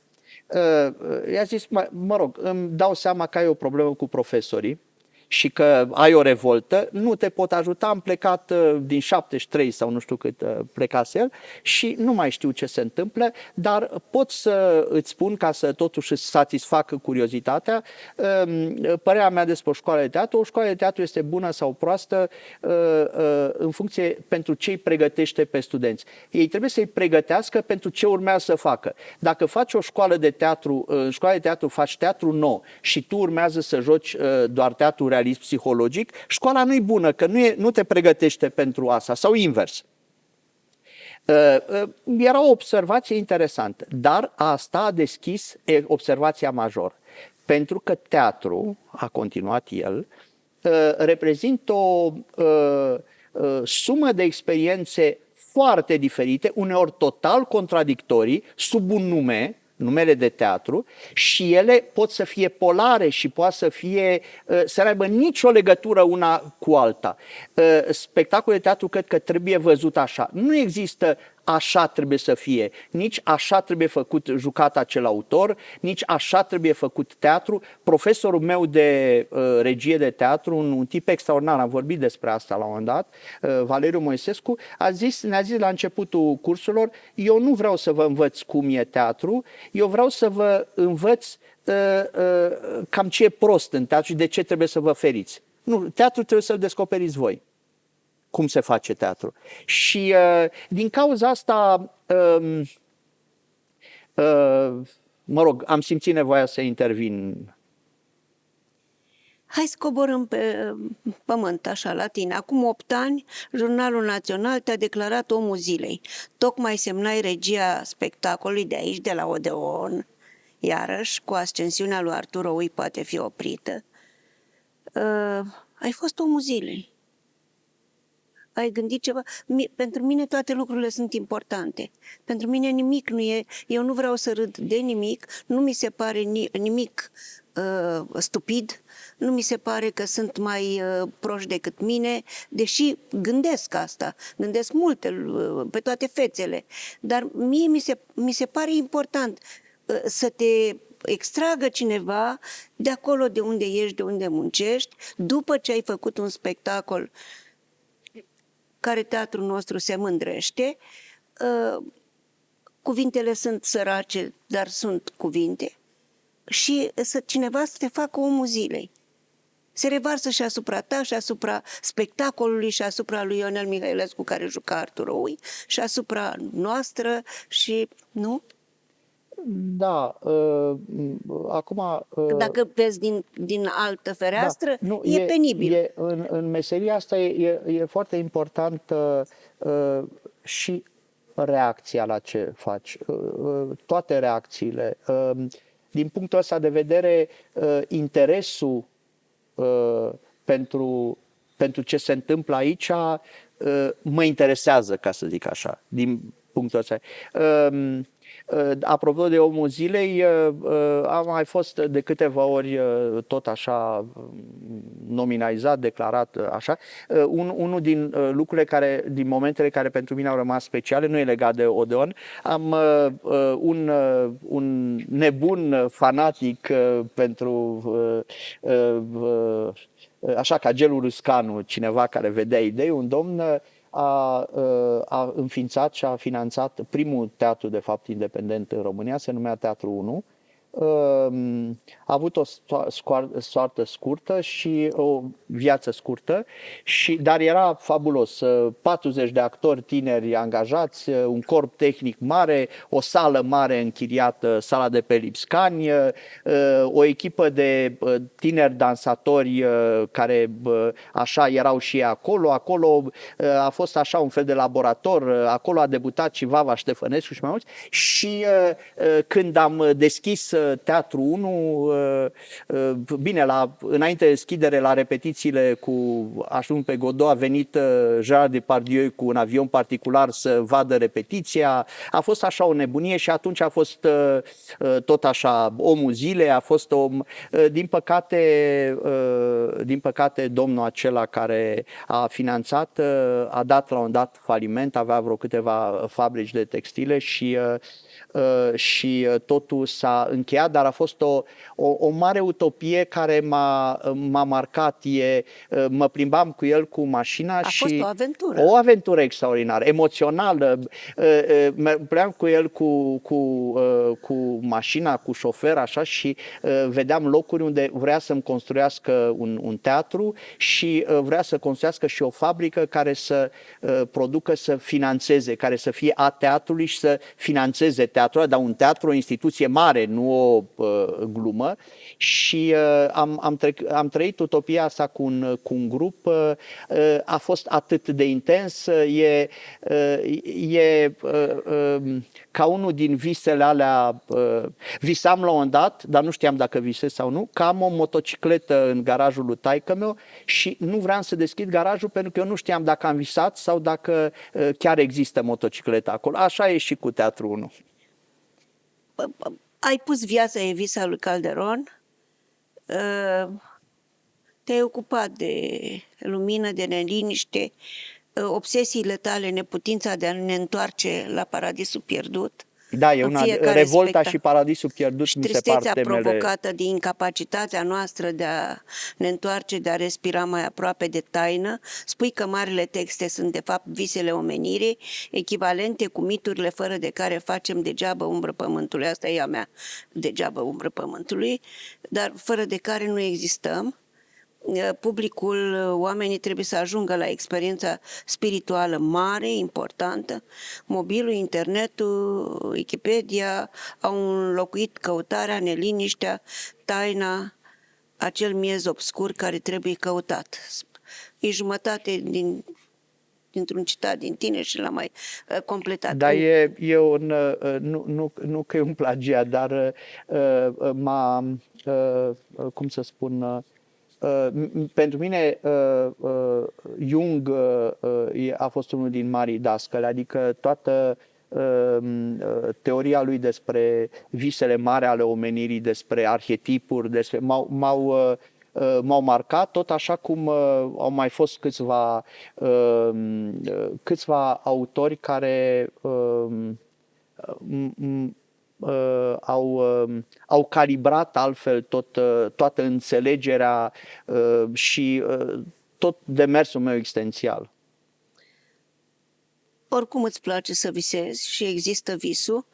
I-a zis, mă rog, îmi dau seama că ai o problemă cu profesorii și că ai o revoltă, nu te pot ajuta, am plecat din 73 sau nu știu cât plecase el și nu mai știu ce se întâmplă, dar pot să îți spun, ca să totuși îți satisfacă curiozitatea, părerea mea despre o școală de teatru. O școală de teatru este bună sau proastă în funcție pentru ce îi pregătește pe studenți. Ei trebuie să-i pregătească pentru ce urmează să facă. Dacă faci o școală de teatru, în școala de teatru faci teatru nou și tu urmează să joci doar teatru realist psihologic, școala nu e bună, că nu te pregătește pentru asta, sau invers. Era o observație interesantă, dar asta a deschis observația majoră. Pentru că teatru, a continuat el, reprezintă o sumă de experiențe foarte diferite, uneori total contradictorii, sub un numele de teatru, și ele pot să fie polare și poate să nu aibă nicio legătură una cu alta. Spectacolul de teatru cred că trebuie văzut așa. Nu există așa trebuie să fie, nici așa trebuie jucat acel autor, nici așa trebuie făcut teatru. Profesorul meu de regie de teatru, un tip extraordinar, am vorbit despre asta la un moment dat, Valeriu Moisescu, ne-a zis la începutul cursurilor: eu nu vreau să vă învăț cum e teatru, eu vreau să vă învăț cam ce e prost în teatru și de ce trebuie să vă feriți. Nu, teatru trebuie să-l descoperiți voi. Cum se face teatru. Și din cauza asta, mă rog, am simțit nevoia să intervin. Hai să coborâm pe pământ, așa, la tine. Acum 8 ani, Jurnalul Național te-a declarat omul zilei. Tocmai semnai regia spectacolului de aici, de la Odeon. Iarăși, cu ascensiunea lui Arturo Ui poate fi oprită. Ai fost omul zilei. Ai gândit ceva? Pentru mine toate lucrurile sunt importante. Pentru mine nimic nu e... Eu nu vreau să râd de nimic, nu mi se pare nimic stupid, nu mi se pare că sunt mai proști decât mine, deși gândesc asta, gândesc multe, pe toate fețele. Dar mie mi se pare important să te extragă cineva de acolo de unde ești, de unde muncești, după ce ai făcut un spectacol care teatrul nostru se mândrește. Cuvintele sunt sărace, dar sunt cuvinte. Și cineva să te facă omul zilei. Se revarsă și asupra ta, și asupra spectacolului, și asupra lui Ionel Mihailescu, care juca Arturo Ui, și asupra noastră, și nu? Da, acum... Dacă vezi din altă fereastră, da, nu, e penibil. În meseria asta e foarte important și reacția la ce faci, toate reacțiile. Din punctul ăsta de vedere, interesul pentru ce se întâmplă aici mă interesează, ca să zic așa, din punctul ăsta. Apropo de omul zilei, am mai fost de câteva ori tot așa nominalizat, declarat așa. Unul din lucrurile din momentele care pentru mine au rămas speciale, nu e legat de Odeon, am un nebun fanatic pentru așa ca Gelu Ruscanu, cineva care vedea idei, un domn a înființat și a finanțat primul teatru, de fapt, independent în România, se numea Teatru 1. A avut o soartă scurtă și o viață scurtă, dar era fabulos. 40 de actori tineri angajați, un corp tehnic mare, o sală mare închiriată, sala de pe Lipscani, o echipă de tineri dansatori care așa erau și ei acolo. Acolo a fost așa un fel de laborator, acolo a debutat și Vava Ștefănescu și mai mulți. Și când am deschis Teatru 1, bine, înainte de deschidere, la repetițiile cu Ajung pe Godot, a venit Gerard Depardieu cu un avion particular să vadă repetiția. A fost așa o nebunie și atunci a fost tot așa omul zilei, a fost din păcate domnul acela care a finanțat a dat la un dat faliment, avea vreo câteva fabrici de textile și totul s-a încheiat, dar a fost o mare utopie care m-a marcat. Mă plimbam cu el cu mașina A fost o aventură. O aventură extraordinară, emoțională. Mă plimbam cu el cu mașina, cu șofer, așa, și vedeam locuri unde vrea să-mi construiască un teatru și vrea să construiască și o fabrică care să producă, să finanțeze, care să fie a teatrului și să finanțeze teatrul, dar un teatru, o instituție mare, nu o glumă. Și am trăit utopia asta cu un grup. A fost atât de intens. E ca unul din visele alea. Visam la un moment dat, dar nu știam dacă visez sau nu, că am o motocicletă în garajul lui taică-meu și nu vreau să deschid garajul pentru că eu nu știam dacă am visat sau dacă chiar există motocicleta acolo. Așa e și cu Teatru 1. Ai pus Viața e visa lui Calderon, te-ai ocupat de lumină, de neliniște, obsesiile tale, neputința de a ne întoarce la paradisul pierdut. Da, e una, Revolta și Paradisul pierdut, și mi se par tristețea temele. provocată de incapacitatea noastră de a ne întoarce, de a respira mai aproape de taină. Spui că marile texte sunt de fapt visele omenirii, echivalente cu miturile fără de care facem degeaba umbră pământului. Asta e a mea, degeaba umbră pământului, dar fără de care nu existăm. Publicul, oamenii trebuie să ajungă la experiența spirituală mare, importantă. Mobilul, internetul, Wikipedia au înlocuit căutarea, neliniștea, taina, acel miez obscur care trebuie căutat. E jumătate dintr-un citat din tine și l-am mai completat. Dar nu că e un plagiat, dar cum să spun, pentru mine Jung a fost unul din marii dascăli, adică toată teoria lui despre visele mari ale omenirii, despre arhetipuri, m-au marcat, tot așa cum au mai fost câțiva autori care au calibrat altfel toată înțelegerea și tot demersul meu existențial. Oricum îți place să visezi și există visul.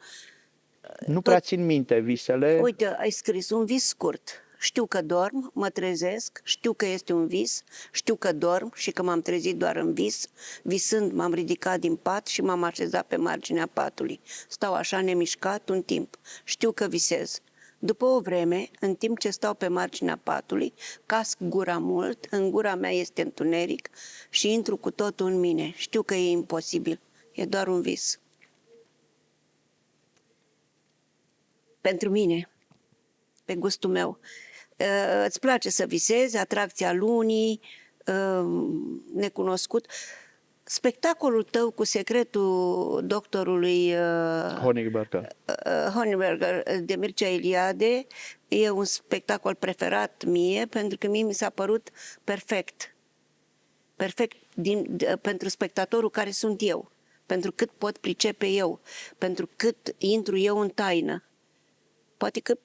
Nu prea țin minte visele. Uite, ai scris un vis scurt. Știu că dorm, mă trezesc, știu că este un vis, știu că dorm și că m-am trezit doar în vis. Visând, m-am ridicat din pat și m-am așezat pe marginea patului. Stau așa nemișcat un timp. Știu că visez. După o vreme, în timp ce stau pe marginea patului, casc gura mult, în gura mea este întuneric și intru cu totul în mine. Știu că e imposibil. E doar un vis. Pentru mine, pe gustul meu. Îți place să visezi, atracția lunii, necunoscut. Spectacolul tău cu secretul doctorului Honigberger de Mircea Eliade e un spectacol preferat mie, pentru că mie mi s-a părut perfect. Perfect pentru spectatorul care sunt eu, pentru cât pot pricepe eu, pentru cât intru eu în taină. Poate că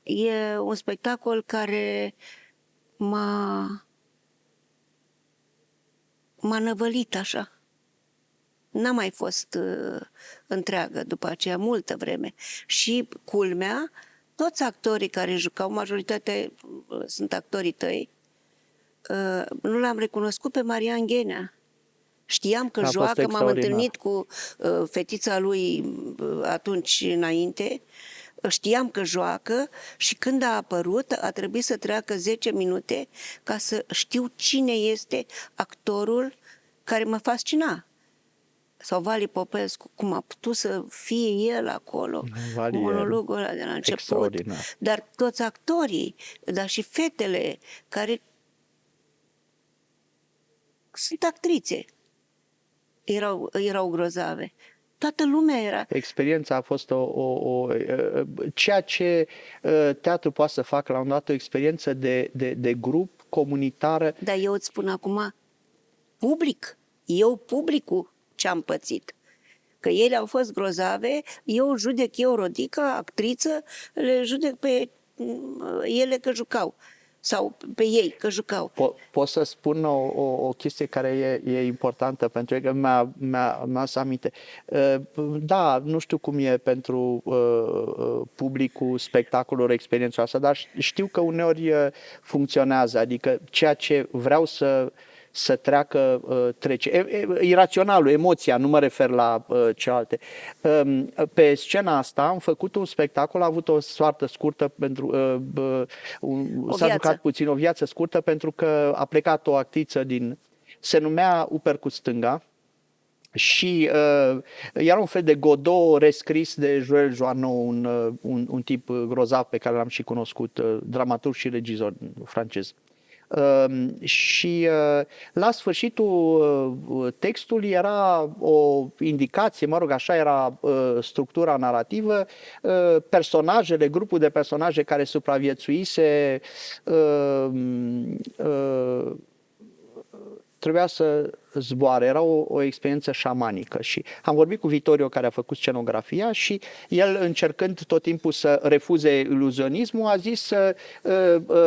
e un spectacol care m-a năvălit așa. N-a mai fost întreagă după aceea, multă vreme. Și culmea, toți actorii care jucau, majoritatea sunt actorii tăi, nu l-am recunoscut pe Marian Ghenea. Știam că joacă, m-am întâlnit cu fetița lui atunci înainte, știam că joacă și când a apărut a trebuit să treacă 10 minute ca să știu cine este actorul care mă fascina. sau Vali Popescu, cum a putut să fie el acolo, Vali e monologul ăla de la început, extraordinar. dar toți actorii, dar și fetele care sunt actrițe, erau grozave. Toată lumea era. Experiența a fost ceea ce teatru poate să facă la un dat, o experiență de grup, comunitară. Dar eu îți spun acum, publicul ce am pățit. Că ele au fost grozave, eu, Rodica, actriță, le judec pe ele că jucau. Sau pe ei că jucau. Pot să spun o chestie care e importantă pentru că mi-a să aminte. Da, nu știu cum e pentru publicul spectacolului experiența asta, dar știu că uneori funcționează, adică ceea ce vreau să treacă, trece. Iraționalul, emoția, nu mă refer la cealaltă. Pe scena asta am făcut un spectacol, a avut o soartă scurtă, s-a jucat puțin, o viață scurtă, pentru că a plecat o actriță se numea Uper cu stânga, și era un fel de Godot rescris de Joël Joannou, un tip grozav pe care l-am și cunoscut, dramaturg și regizor francez. Și la sfârșitul textului era o indicație, mă rog, așa era structura narrativă, personajele, grupul de personaje care supraviețuise trebuia să zboare, era o experiență șamanică și am vorbit cu Vitorio care a făcut scenografia și el, încercând tot timpul să refuze iluzionismul, a zis să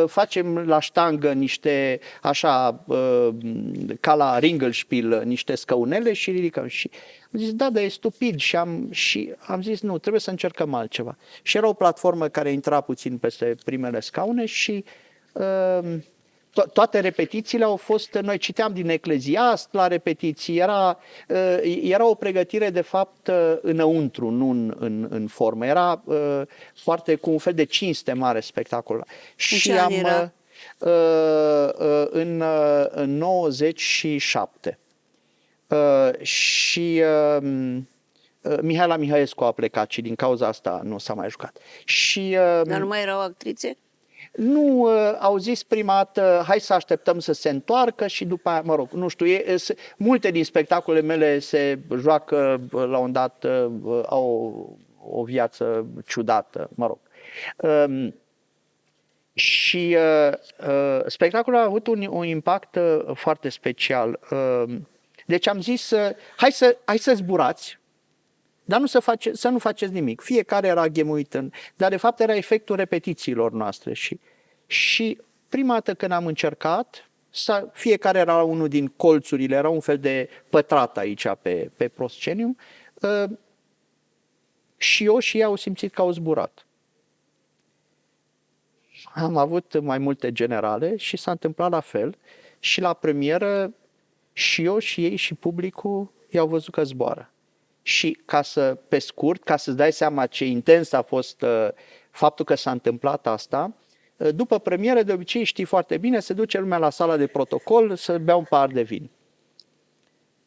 facem la ștangă niște, așa, ca la Ringelspiel, niște scăunele și ridicăm. Și am zis, da, dar e stupid și am zis, nu, trebuie să încercăm altceva. Și era o platformă care intra puțin peste primele scaune și toate repetițiile au fost, noi citeam din Ecleziast la repetiții, era o pregătire de fapt înăuntru, nu în formă, era foarte cu un fel de cinste mare spectacolul. Și în 97. Și Mihaela Mihaescu a plecat și din cauza asta nu s-a mai jucat. Dar nu mai erau actrițe? Nu, au zis prima dată, hai să așteptăm să se întoarcă și după aia, mă rog, nu știu, multe din spectacolele mele se joacă la un dat, au o viață ciudată, mă rog. Și spectacolul a avut un impact foarte special. Deci am zis, hai să zburați, dar să nu faceți nimic. Fiecare era ghemuit dar de fapt era efectul repetițiilor noastre. Și prima dată când am încercat, fiecare era unul din colțurile, era un fel de pătrat aici pe proscenium, și eu și ei au simțit că au zburat. Am avut mai multe generale și s-a întâmplat la fel și la premieră și eu și ei și publicul i-au văzut că zboară. Și pe scurt, ca să-ți dai seama ce intens a fost faptul că s-a întâmplat asta, după premieră, de obicei, știi foarte bine, se duce lumea la sala de protocol să bea un pahar de vin.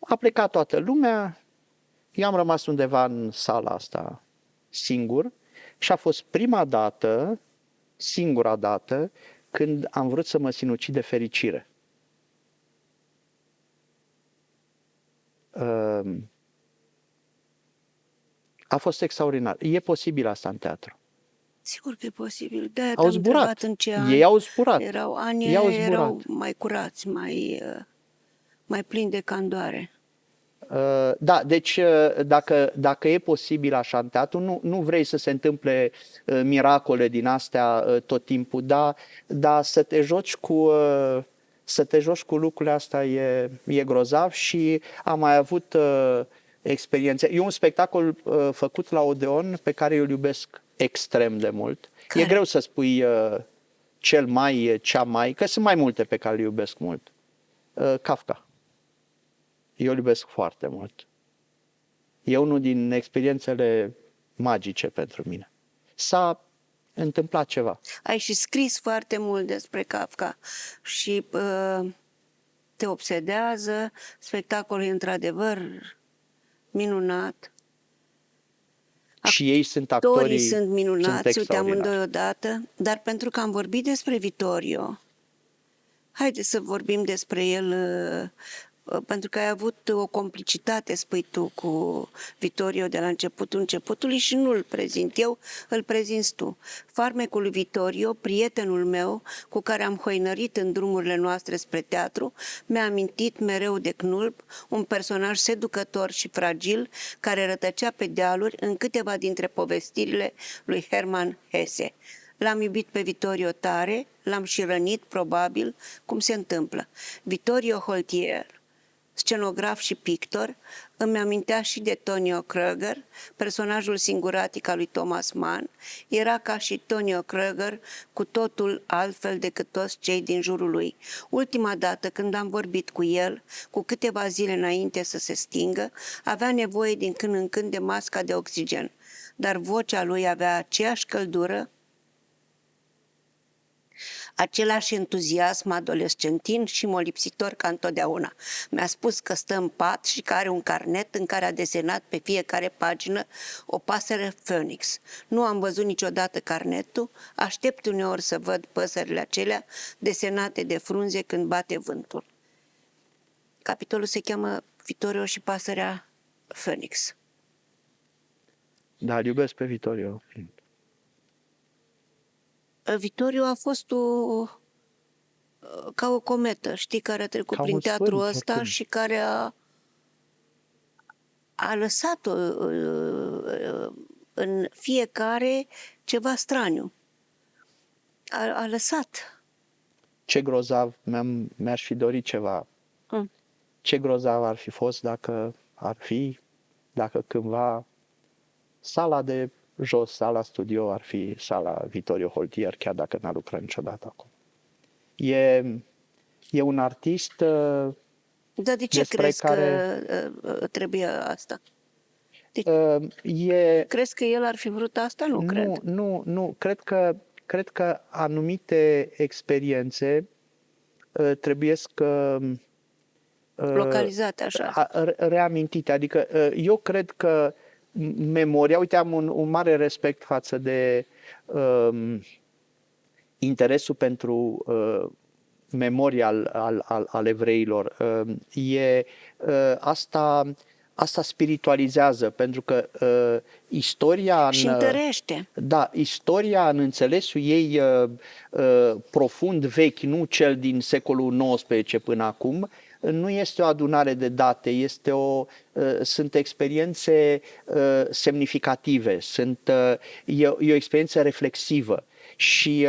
A plecat toată lumea, eu am rămas undeva în sala asta singur și a fost prima dată, singura dată, când am vrut să mă sinucid de fericire. A fost extraordinar. E posibil asta în teatru. Sigur că e posibil. De-aia au zburat. În ce ani ei au zburat. Erau mai curați, mai plini de candoare. Da, deci dacă e posibil așa în teatru, nu vrei să se întâmple miracole din astea tot timpul, dar să te joci cu lucrurile astea e grozav și am mai avut experiențe. E un spectacol făcut la Odeon pe care eu îl iubesc extrem de mult. Care? E greu să spui cea mai, că sunt mai multe pe care le iubesc mult. Kafka. Eu îl iubesc foarte mult. E unul din experiențele magice pentru mine. S-a întâmplat ceva. Ai și scris foarte mult despre Kafka și te obsedează. Spectacolul e într-adevăr minunat. Și ei sunt Actorii actorii, sunt minunați, uite, extraordinari. amândoi odată, dar pentru că am vorbit despre Vittorio, haideți să vorbim despre el, pentru că ai avut o complicitate, spui tu, cu Vittorio de la începutului și nu îl prezint eu, îl prezinți tu. Farmecul lui Vittorio, prietenul meu cu care am hoinărit în drumurile noastre spre teatru, mi-a amintit mereu de Knulp, un personaj seducător și fragil care rătăcea pe dealuri în câteva dintre povestirile lui Hermann Hesse. L-am iubit pe Vittorio tare, l-am și rănit, probabil, cum se întâmplă. Vittorio Holtier, scenograf și pictor, îmi amintea și de Tonio Kröger, personajul singuratic al lui Thomas Mann. Era ca și Tonio Kröger, cu totul altfel decât toți cei din jurul lui. Ultima dată când am vorbit cu el, cu câteva zile înainte să se stingă, avea nevoie din când în când de masca de oxigen, dar vocea lui avea aceeași căldură, același entuziasm adolescentin și molipsitor ca întotdeauna. Mi-a spus că stă în pat și că are un carnet în care a desenat pe fiecare pagină o pasăre Phoenix. Nu am văzut niciodată carnetul, aștept uneori să văd păsările acelea desenate de frunze când bate vântul. Capitolul se cheamă Vittorio și pasărea Phoenix. Da, îl iubesc pe Vittorio. Vittorio a fost ca o cometă, știi, care a trecut Ca prin un teatrul sfânt, ăsta oricum. și care a lăsat în fiecare ceva straniu. A lăsat. Ce grozav, mi-aș fi dorit ceva. Mm. Ce grozav ar fi fost dacă cândva sala de jos, sala studio ar fi sala Vittorio Holtier, chiar dacă n-a lucrat niciodată acolo. E un artist Dar de ce despre crezi care că trebuie asta? e... Crezi că el ar fi vrut asta? Nu cred. Nu. Cred că anumite experiențe trebuiesc Localizate așa. reamintite. Adică eu cred că memoria, uite, am un mare respect față de interesul pentru memoria al evreilor. Asta spiritualizează, pentru că istoria... Și întărește. Da, istoria în înțelesul ei profund vechi, nu cel din secolul XIX până acum, nu este o adunare de date, sunt experiențe semnificative, e o experiență reflexivă și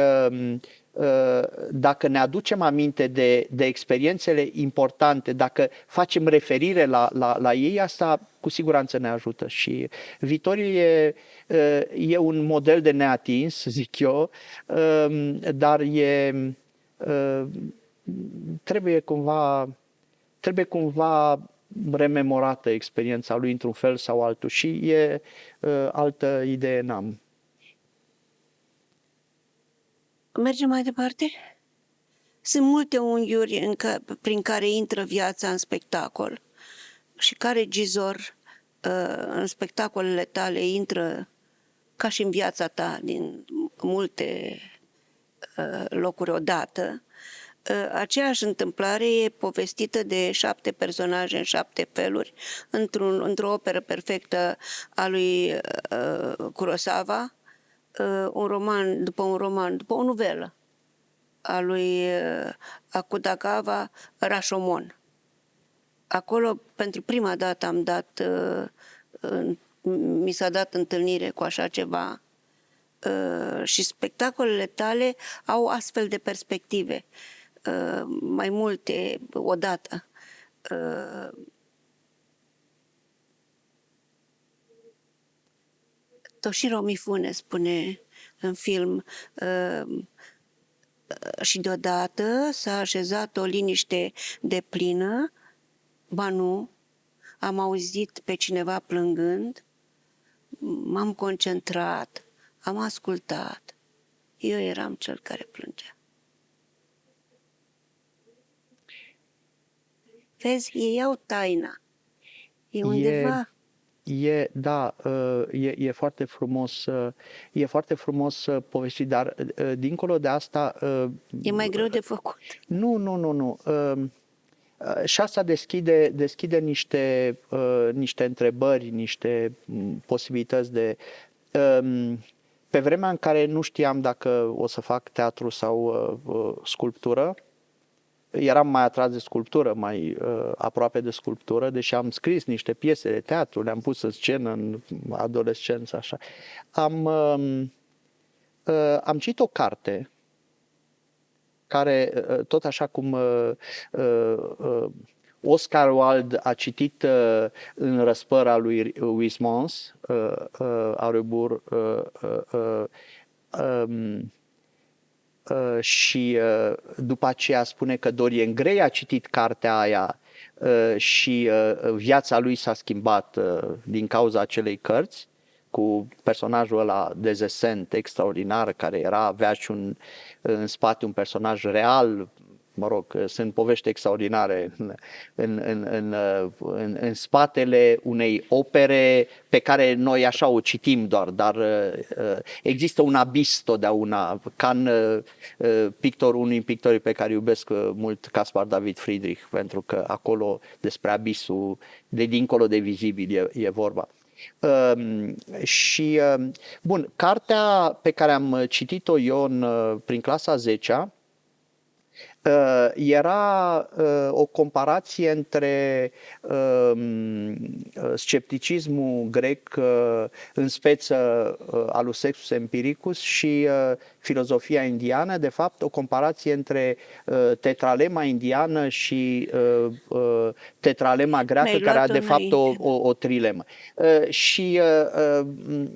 dacă ne aducem aminte de experiențele importante, dacă facem referire la ei, asta cu siguranță ne ajută. Și Vittorio e un model de neatins, zic eu, dar trebuie cumva rememorată experiența lui într-un fel sau altul și altă idee n-am. Mergem mai departe? Sunt multe unghiuri prin care intră viața în spectacol și ca regizor în spectacolele tale intră ca și în viața ta din multe locuri odată. Aceeași întâmplare e povestită de 7 personaje în 7 feluri într-o operă perfectă a lui Kurosawa, după o novelă a lui Akutagawa, Rashomon. Acolo, pentru prima dată mi s-a dat întâlnire cu așa ceva și spectacolele tale au astfel de perspective, mai multe odată. Toshiro Mifune spune în film și deodată s-a așezat o liniște deplină, ba nu, am auzit pe cineva plângând, m-am concentrat, am ascultat, eu eram cel care plângea. Vezi, ei au taina, e undeva. E foarte frumos, e foarte frumos povestit, dar dincolo de asta... E mai greu de făcut. Nu. Și asta deschide niște întrebări, niște posibilități de... Pe vremea în care nu știam dacă o să fac teatru sau sculptură, eram mai atras de sculptură, mai aproape de sculptură, deși am scris niște piese de teatru, le-am pus în scenă în adolescență, așa. Am citit o carte care, tot așa cum Oscar Wilde a citit în Răspăra lui Huysmans, Auribur, și după aceea spune că Dorian Gray a citit cartea aia și viața lui s-a schimbat din cauza acelei cărți, cu personajul ăla dezesent, extraordinar, care avea și în spate un personaj real. Mă rog, sunt povești extraordinare în spatele unei opere pe care noi așa o citim doar, dar există un abis totdeauna, ca în unui pictori pe care iubesc mult, Caspar David Friedrich, pentru că acolo despre abisul de dincolo de vizibil e vorba. Bun, cartea pe care am citit-o eu prin clasa 10-a era o comparație între scepticismul grec în speță al lui Sextus Empiricus și filozofia indiană, de fapt o comparație între tetralema indiană și tetralema greacă, care era de fapt o trilemă. Și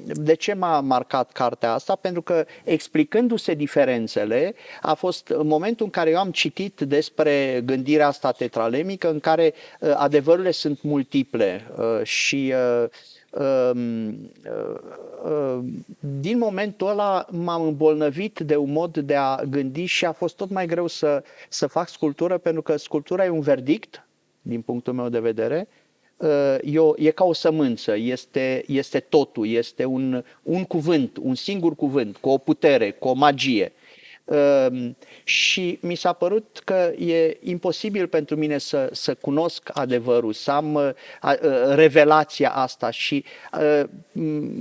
de ce m-a marcat cartea asta? Pentru că explicându-se diferențele, a fost momentul în care eu am citit despre gândirea asta tetralemică, în care adevărurile sunt multiple și din momentul ăla m-am îmbolnăvit de un mod de a gândi și a fost tot mai greu să fac sculptură, pentru că sculptura e un verdict, din punctul meu de vedere. E ca o sămânță, este totul, este un cuvânt, un singur cuvânt, cu o putere, cu o magie. Și mi s-a părut că e imposibil pentru mine să cunosc adevărul, să am revelația asta și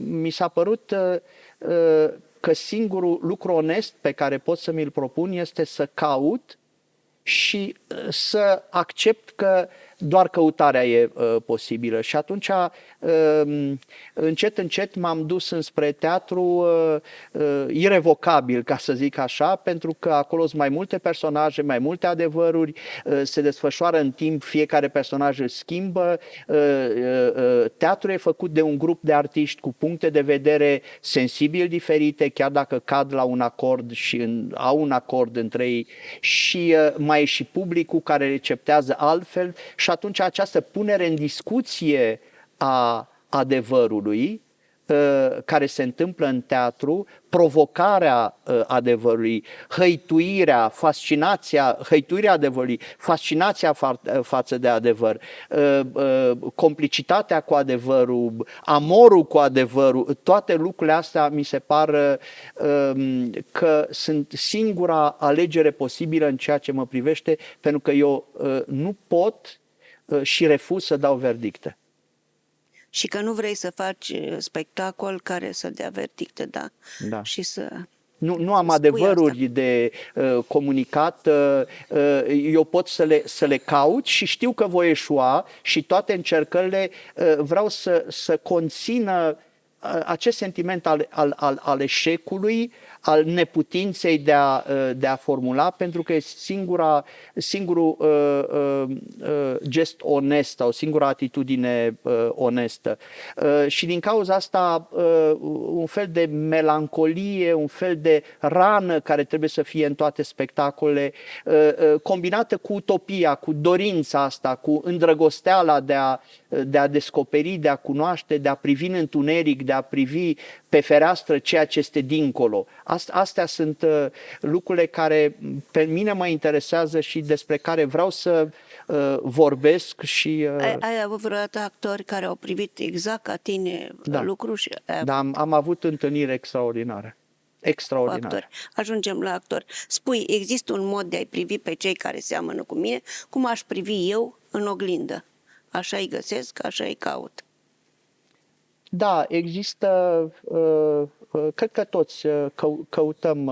mi s-a părut că singurul lucru onest pe care pot să mi-l propun este să caut și să accept că doar căutarea e posibilă. Și atunci, încet m-am dus înspre teatru irevocabil, ca să zic așa, pentru că acolo sunt mai multe personaje, mai multe adevăruri, se desfășoară în timp, fiecare personaj îl schimbă. Teatrul e făcut de un grup de artiști cu puncte de vedere sensibil diferite, chiar dacă cad la un acord și au un acord între ei, și mai e și publicul care receptează altfel. Și atunci această punere în discuție a adevărului care se întâmplă în teatru, provocarea adevărului, hăituirea adevărului, fascinația față de adevăr, complicitatea cu adevărul, amorul cu adevărul, toate lucrurile astea mi se par că sunt singura alegere posibilă în ceea ce mă privește, pentru că eu nu pot și refuz să dau verdicte. Și că nu vrei să faci spectacol care să dea verdicte, da? Da. Și să... Nu am adevăruri de comunicat, eu pot să le caut și știu că voi eșua și toate încercările vreau să conțină acest sentiment al eșecului, al neputinței de a formula, pentru că e singurul gest onest sau singura atitudine onestă. Și din cauza asta un fel de melancolie, un fel de rană care trebuie să fie în toate spectacolele, combinată cu utopia, cu dorința asta, cu îndrăgosteala de a descoperi, de a cunoaște, de a privi în întuneric, de a privi pe fereastră ceea ce este dincolo. Astea sunt lucrurile care pe mine mă interesează și despre care vreau să vorbesc și... Ai avut vreodată actori care au privit exact ca tine lucruri? Și da, am avut întâlniri extraordinare. Extraordinar. Actori. Ajungem la actori. Spui, există un mod de a-i privi pe cei care seamănă cu mine, cum aș privi eu în oglindă. Așa îi găsesc, așa îi caut. Da, există, cred că toți căutăm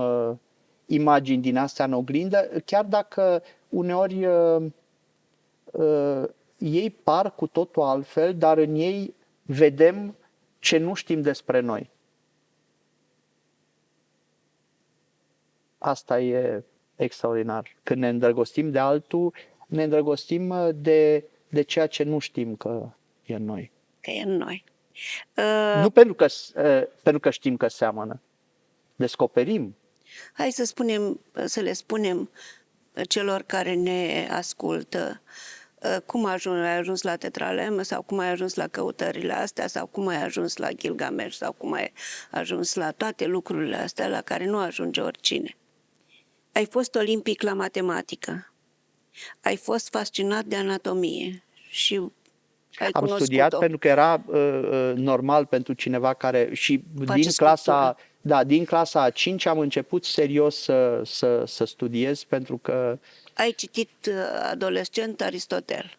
imagini din astea în oglindă, chiar dacă uneori ei par cu totul altfel, dar în ei vedem ce nu știm despre noi. Asta e extraordinar. Când ne îndrăgostim de altul, ne îndrăgostim de ceea ce nu știm că e în noi. Că e în noi. Nu pentru că știm că seamănă. Descoperim. Hai să le spunem celor care ne ascultă cum ai ajuns la Tetralem sau cum ai ajuns la căutările astea sau cum ai ajuns la Gilgamesh sau cum ai ajuns la toate lucrurile astea la care nu ajunge oricine. Ai fost olimpic la matematică. Ai fost fascinat de anatomie și am studiat pentru că era normal pentru cineva care și din clasa a 5 am început serios să studiez pentru că... Ai citit adolescent Aristotel.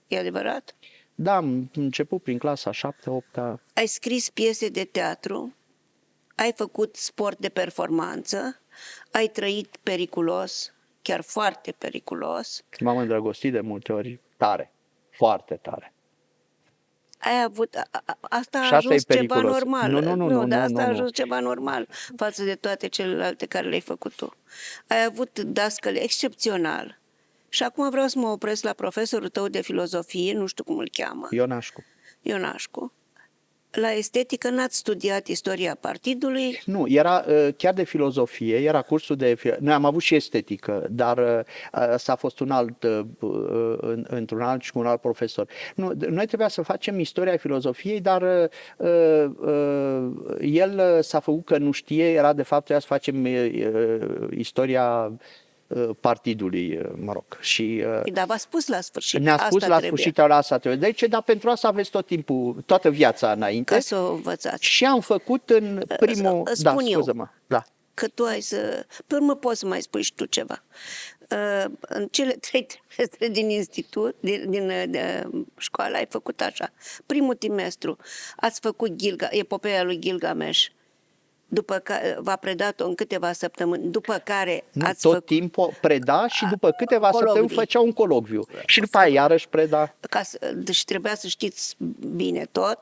E adevărat? Da, am început prin clasa 7-8. Ai scris piese de teatru, ai făcut sport de performanță, ai trăit periculos, chiar foarte periculos. M-am îndrăgostit de multe ori tare, foarte tare. Ai avut, asta a ajuns ceva normal. Nu, Asta a ajuns ceva normal față de toate celelalte care le-ai făcut tu. Ai avut dascăle excepțional. Și acum vreau să mă opresc la profesorul tău de filozofie, nu știu cum îl cheamă. Ionașcu. La estetică n-ați studiat istoria partidului? Nu, era chiar de filozofie, era cursul de... Noi am avut și estetică, dar ăsta a fost într-un alt și cu un alt profesor. Nu, noi trebuia să facem istoria filozofiei, dar el s-a făcut că nu știe, era de fapt trebuia să facem istoria partidului, mă rog. Și, dar v-a spus la sfârșit. Ne-a spus la sfârșit asta trebuie. Deci, dar pentru asta aveți tot timpul, toată viața înainte. Ca să o învățați. Și am făcut în primul... Spun eu da. că tu ai să... Pe urmă poți să mai spui și tu ceva. În cele 3 trimestre din institut, din școală, ai făcut așa. Primul trimestru ați făcut epopeea lui Gilgamesh. După care v-a predat-o în câteva săptămâni, după care ați tot timpul preda și după câteva săptămâni făcea un colocviu. Și după aia iarăși preda. Deci trebuia să știți bine tot.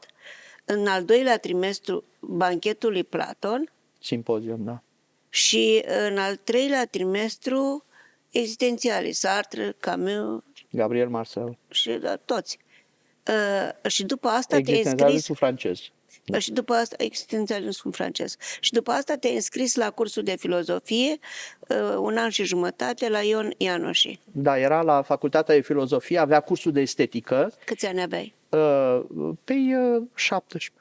În al 2-lea trimestru, banchetul lui Platon. Simpozium, da. Și în al 3-lea trimestru, existențialii, Sartre, Camus. Gabriel Marcel. Și toți. Și după asta te-ai înscris... Existențialismul francez. Da. Și după asta, existențialismul francez. Și după asta te-ai înscris la cursul de filozofie 1 an și jumătate la Ion Ianoși. Da, era la facultatea de filozofie, avea cursul de estetică. Câți ani aveai? 17.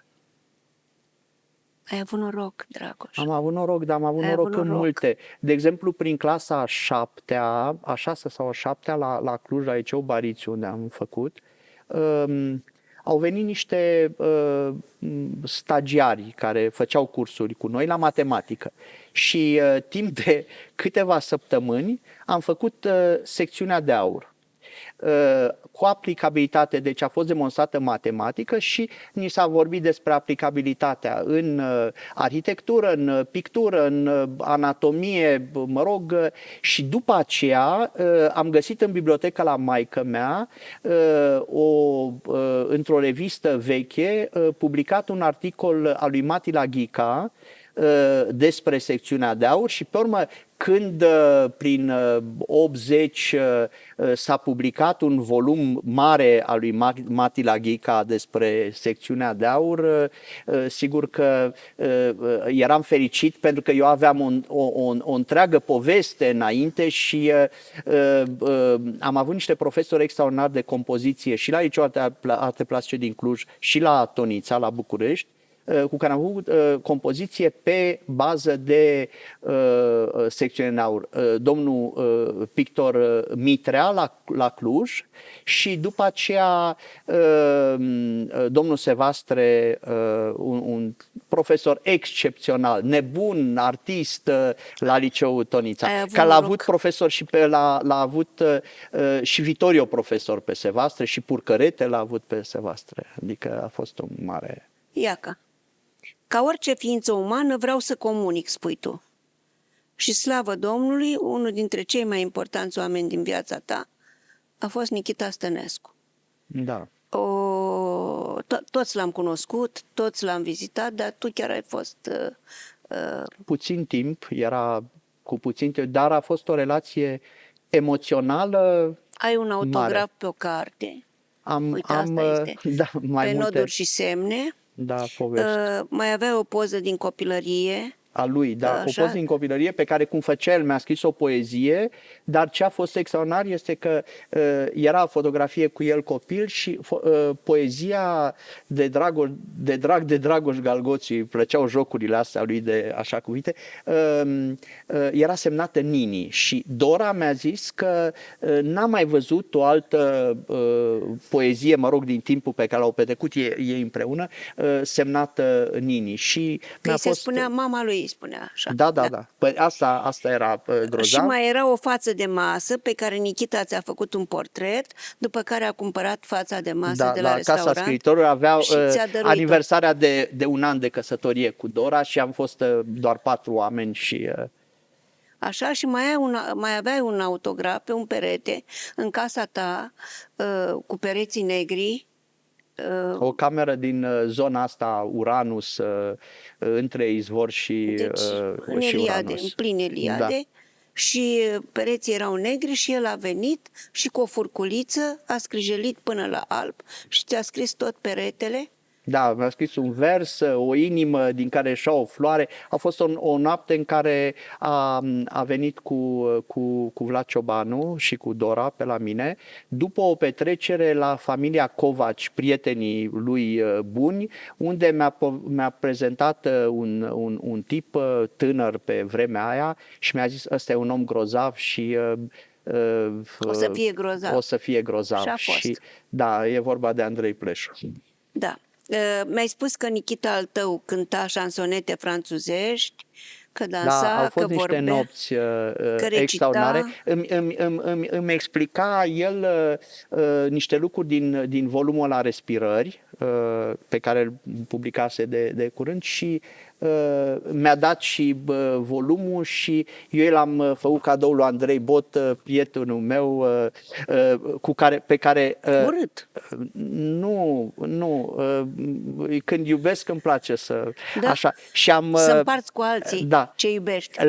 Ai avut noroc, Dragoș. Am avut noroc, dar am avut noroc în multe. De exemplu, prin clasa a 7-a, a 6 sau a 7-a la Cluj, la Liceu Barițiu, unde am făcut, au venit niște stagiari care făceau cursuri cu noi la matematică și timp de câteva săptămâni am făcut secțiunea de aur. Cu aplicabilitate, deci a fost demonstrată matematică și ni s-a vorbit despre aplicabilitatea în arhitectură, în pictură, în anatomie, mă rog, și după aceea am găsit în bibliotecă la maică-mea într-o revistă veche publicat un articol al lui Matila Ghica despre secțiunea de aur și pe urmă când prin 80 s-a publicat un volum mare al lui Mati Laghica despre secțiunea de aur, sigur că eram fericit pentru că eu aveam o întreagă poveste înainte și am avut niște profesori extraordinari de compoziție și la Liceul Arte Plastice din Cluj și la Tonița, la București, cu care am avut compoziție pe bază de secțiune în aur. Domnul pictor Mitrea la Cluj și după aceea domnul Sevastre, un profesor excepțional, nebun, artist la Liceul Tonița, care l-a avut profesor și l-a avut și Vitorio profesor pe Sevastre și Purcărete l-a avut pe Sevastre. Adică a fost un mare... Iaca. Ca orice ființă umană vreau să comunic, spui tu. Și slavă Domnului, unul dintre cei mai importanți oameni din viața ta a fost Nichita Stănescu. Da. Toți l-am cunoscut, toți l-am vizitat, dar tu chiar ai fost... Puțin timp, era cu puțin timp, dar a fost o relație emoțională. Ai un autograf mare. Pe o carte. Uite, asta este. Da, mai pe multe. noduri și semne. Da, povești. Mai avea o poză din copilărie. A lui, da, Așa? o poză din copilărie pe care, cum făcea el, mi-a scris o poezie, dar ce a fost extraordinar este că era o fotografie cu el copil și poezia de Dragoș Galgoții, plăceau jocurile astea lui de așa cuvinte, era semnată Nini și Dora mi-a zis că n-a mai văzut o altă poezie, mă rog, din timpul pe care l-au petrecut ei împreună, semnată Nini. Și mi-a fost... spunea mama lui, spunea așa. Da. Păi asta era grozav. Și mai era o față de masă pe care Nichita ți-a făcut un portret, după care a cumpărat fața de masă de la restaurant. Casa Scriitorului avea aniversarea de un an de căsătorie cu Dora și am fost doar 4 oameni și... Așa, și mai aveai un autograf pe un perete în casa ta cu pereții negri. O cameră din zona asta, Uranus, între Izvor și Uranus. În plin Eliade. Da. Și pereții erau negri și el a venit și cu o furculiță a scrijelit până la alb și ți-a scris tot peretele. Da, mi-a scris un vers, o inimă din care ieșea o floare. A fost o noapte în care a venit cu Vlad Ciobanu și cu Dora pe la mine, după o petrecere la familia Covaci, prietenii lui buni, unde mi-a prezentat un tip tânăr pe vremea aia și mi-a zis, ăsta e un om grozav și... o să fie grozav. O să fie grozav. Și a fost. Și, da, e vorba de Andrei Pleșu. Da. Mi-ai spus că Nichita al tău cânta șansonete franțuzești, că dansa, da, au fost că niște vorbea, nopți extraordinare. Îmi explica el niște lucruri din volumul la respirări, pe care îl publicase de curând și mi-a dat și volumul și eu l-am făcut cadou lui Andrei Bot, prietenul meu, pe care... urât. Nu, când iubesc îmi place să... Da. Așa. Și să împarți cu alții ce iubești.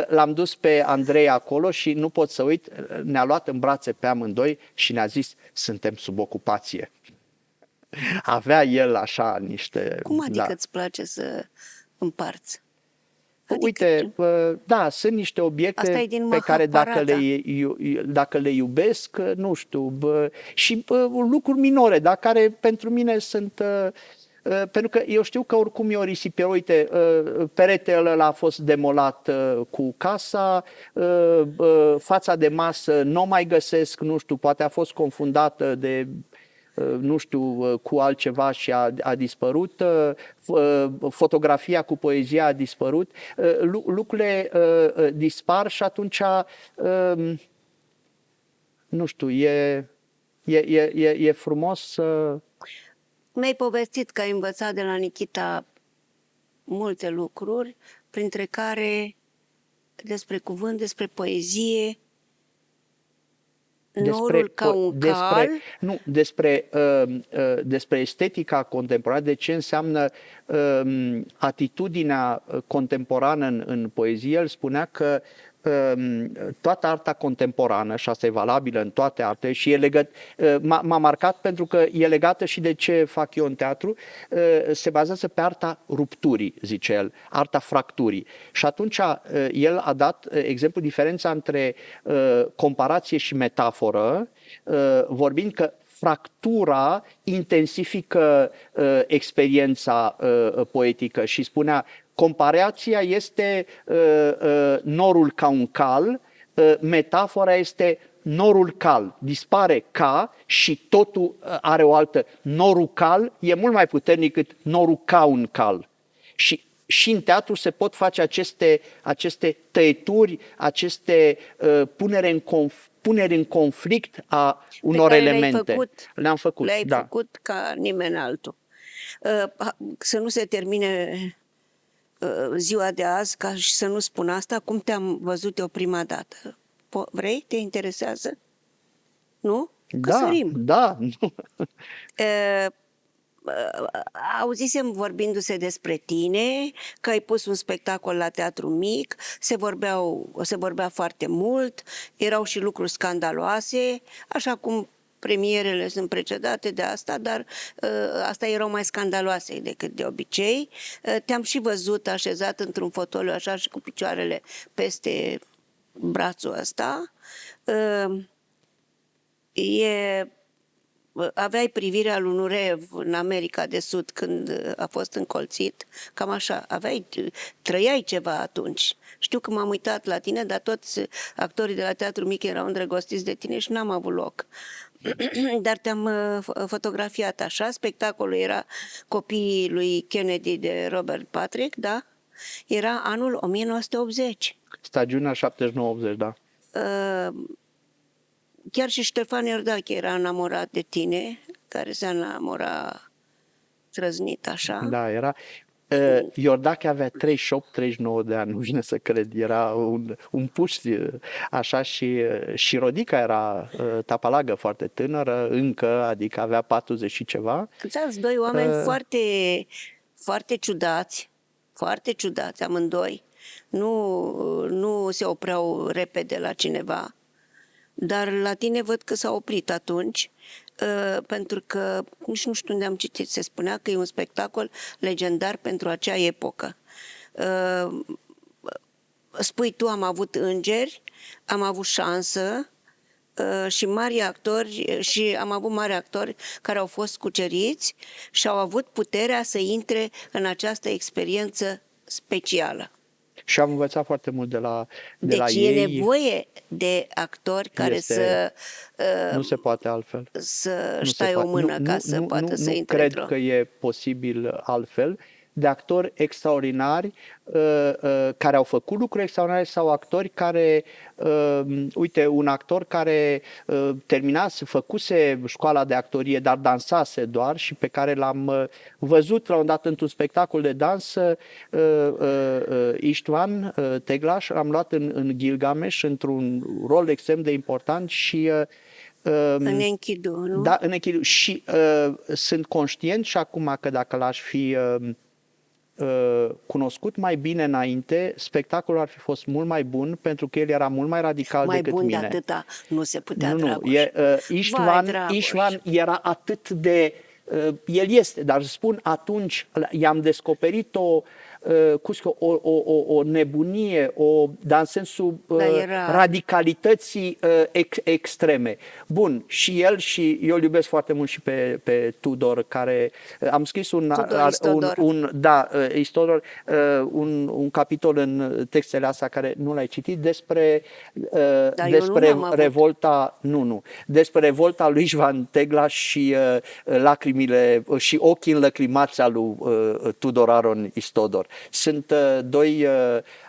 L-am dus pe Andrei acolo și nu pot să uit, ne-a luat în brațe pe amândoi și ne-a zis, suntem sub ocupație. Avea el așa niște... Cum adică îți place să împarți? Adică... Uite, da, sunt niște obiecte pe care dacă le iubesc, nu știu, și lucruri minore, dar care pentru mine sunt... Pentru că eu știu că oricum e o risipieră. Uite, peretele ăla a fost demolat cu casa, fața de masă nu o mai găsesc, nu știu, poate a fost confundată de... nu știu, cu altceva și a dispărut, fotografia cu poezia a dispărut, lucrurile dispar și atunci, nu știu, e frumos să... Mi-ai povestit că ai învățat de la Nichita multe lucruri, printre care despre cuvânt, despre poezie. Norul ca un cal? Nu, despre estetica contemporană, de ce înseamnă atitudinea contemporană în poezie. El spunea că toată arta contemporană, și asta e valabilă în toate artele, și m-a marcat pentru că e legată și de ce fac eu în teatru, se bazează pe arta rupturii, zice el, arta fracturii. Și atunci el a dat exemplu, diferența între comparație și metaforă, vorbind că fractura intensifică experiența poetică și spunea: comparația este norul ca un cal, metafora este norul cal. Dispare ca și totul are o altă. Norul cal e mult mai puternic decât norul ca un cal. Și în teatru se pot face aceste tăieturi, aceste punere în conflict a unor elemente. Le-am făcut. Le-ai făcut ca nimeni altul. Să nu se termine ziua de azi ca și să nu spun asta, cum te-am văzut eu prima dată. Vrei? Te interesează? Nu? Că sărim. Da. Auzisem vorbindu-se despre tine, că ai pus un spectacol la Teatru Mic, se vorbea foarte mult, erau și lucruri scandaloase, așa cum premierele sunt precedate de asta, dar astea erau mai scandaloase decât de obicei. Te-am și văzut așezat într-un fotoliu așa și cu picioarele peste brațul ăsta. Aveai privirea lui Nureyev în America de Sud când a fost încolțit, cam așa, trăiai ceva atunci. Știu că m-am uitat la tine, dar toți actorii de la Teatru Mic erau îndrăgostiți de tine și n-am avut loc. Dar te-am fotografiat așa. Spectacolul era Copiii lui Kennedy de Robert Patrick, da? Era anul 1980. Stagiunea 79-80, da. Chiar și Ștefan Iordache era enamorat de tine, care se înamora trăznit așa. Da, era... Iordache avea 38-39 de ani, nu vine să cred, era un puști așa și Rodica era tapalagă, foarte tânără încă, adică avea 40 și ceva. Alți doi oameni foarte ciudați amândoi, nu se opreau repede la cineva, dar la tine văd că s-a oprit atunci, pentru că nici nu știu unde am citit, se spunea că e un spectacol legendar pentru acea epocă. Spui tu, am avut îngeri, am avut șansă și mari actori, și am avut mari actori care au fost cuceriți și au avut puterea să intre în această experiență specială. Și am învățat foarte mult de la deci ei. E nevoie de actori care nu se poate altfel. Să-și tai o mână ca să poată să intre într-o... Nu cred că e posibil altfel. De actori extraordinari care au făcut lucruri extraordinare sau actori care, uite, un actor care făcuse școala de actorie, dar dansase doar și pe care l-am văzut la un dat într-un spectacol de dans, Istvan Teglaș, l-am luat în Gilgamesh într-un rol extrem de important și în Enkidu, nu? Da, în Enkidu. Și sunt conștient și acum că dacă l-aș fi cunoscut mai bine înainte, spectacolul ar fi fost mult mai bun, pentru că el era mult mai radical decât mine. Mai bun de atâta nu se putea, Dragoș. Istvan era atât de... el este, dar spun atunci, i-am descoperit o nebunie, dar în sensul radicalității extreme. Bun, și el, și eu îl iubesc foarte mult și pe Tudor, care am scris un capitol în textele astea care nu l-ai citit despre revolta, despre revolta lui Istvan Teglaș și lacrimile și ochii înlăcrimați al lui Tudor Aron Istodor. Sunt doi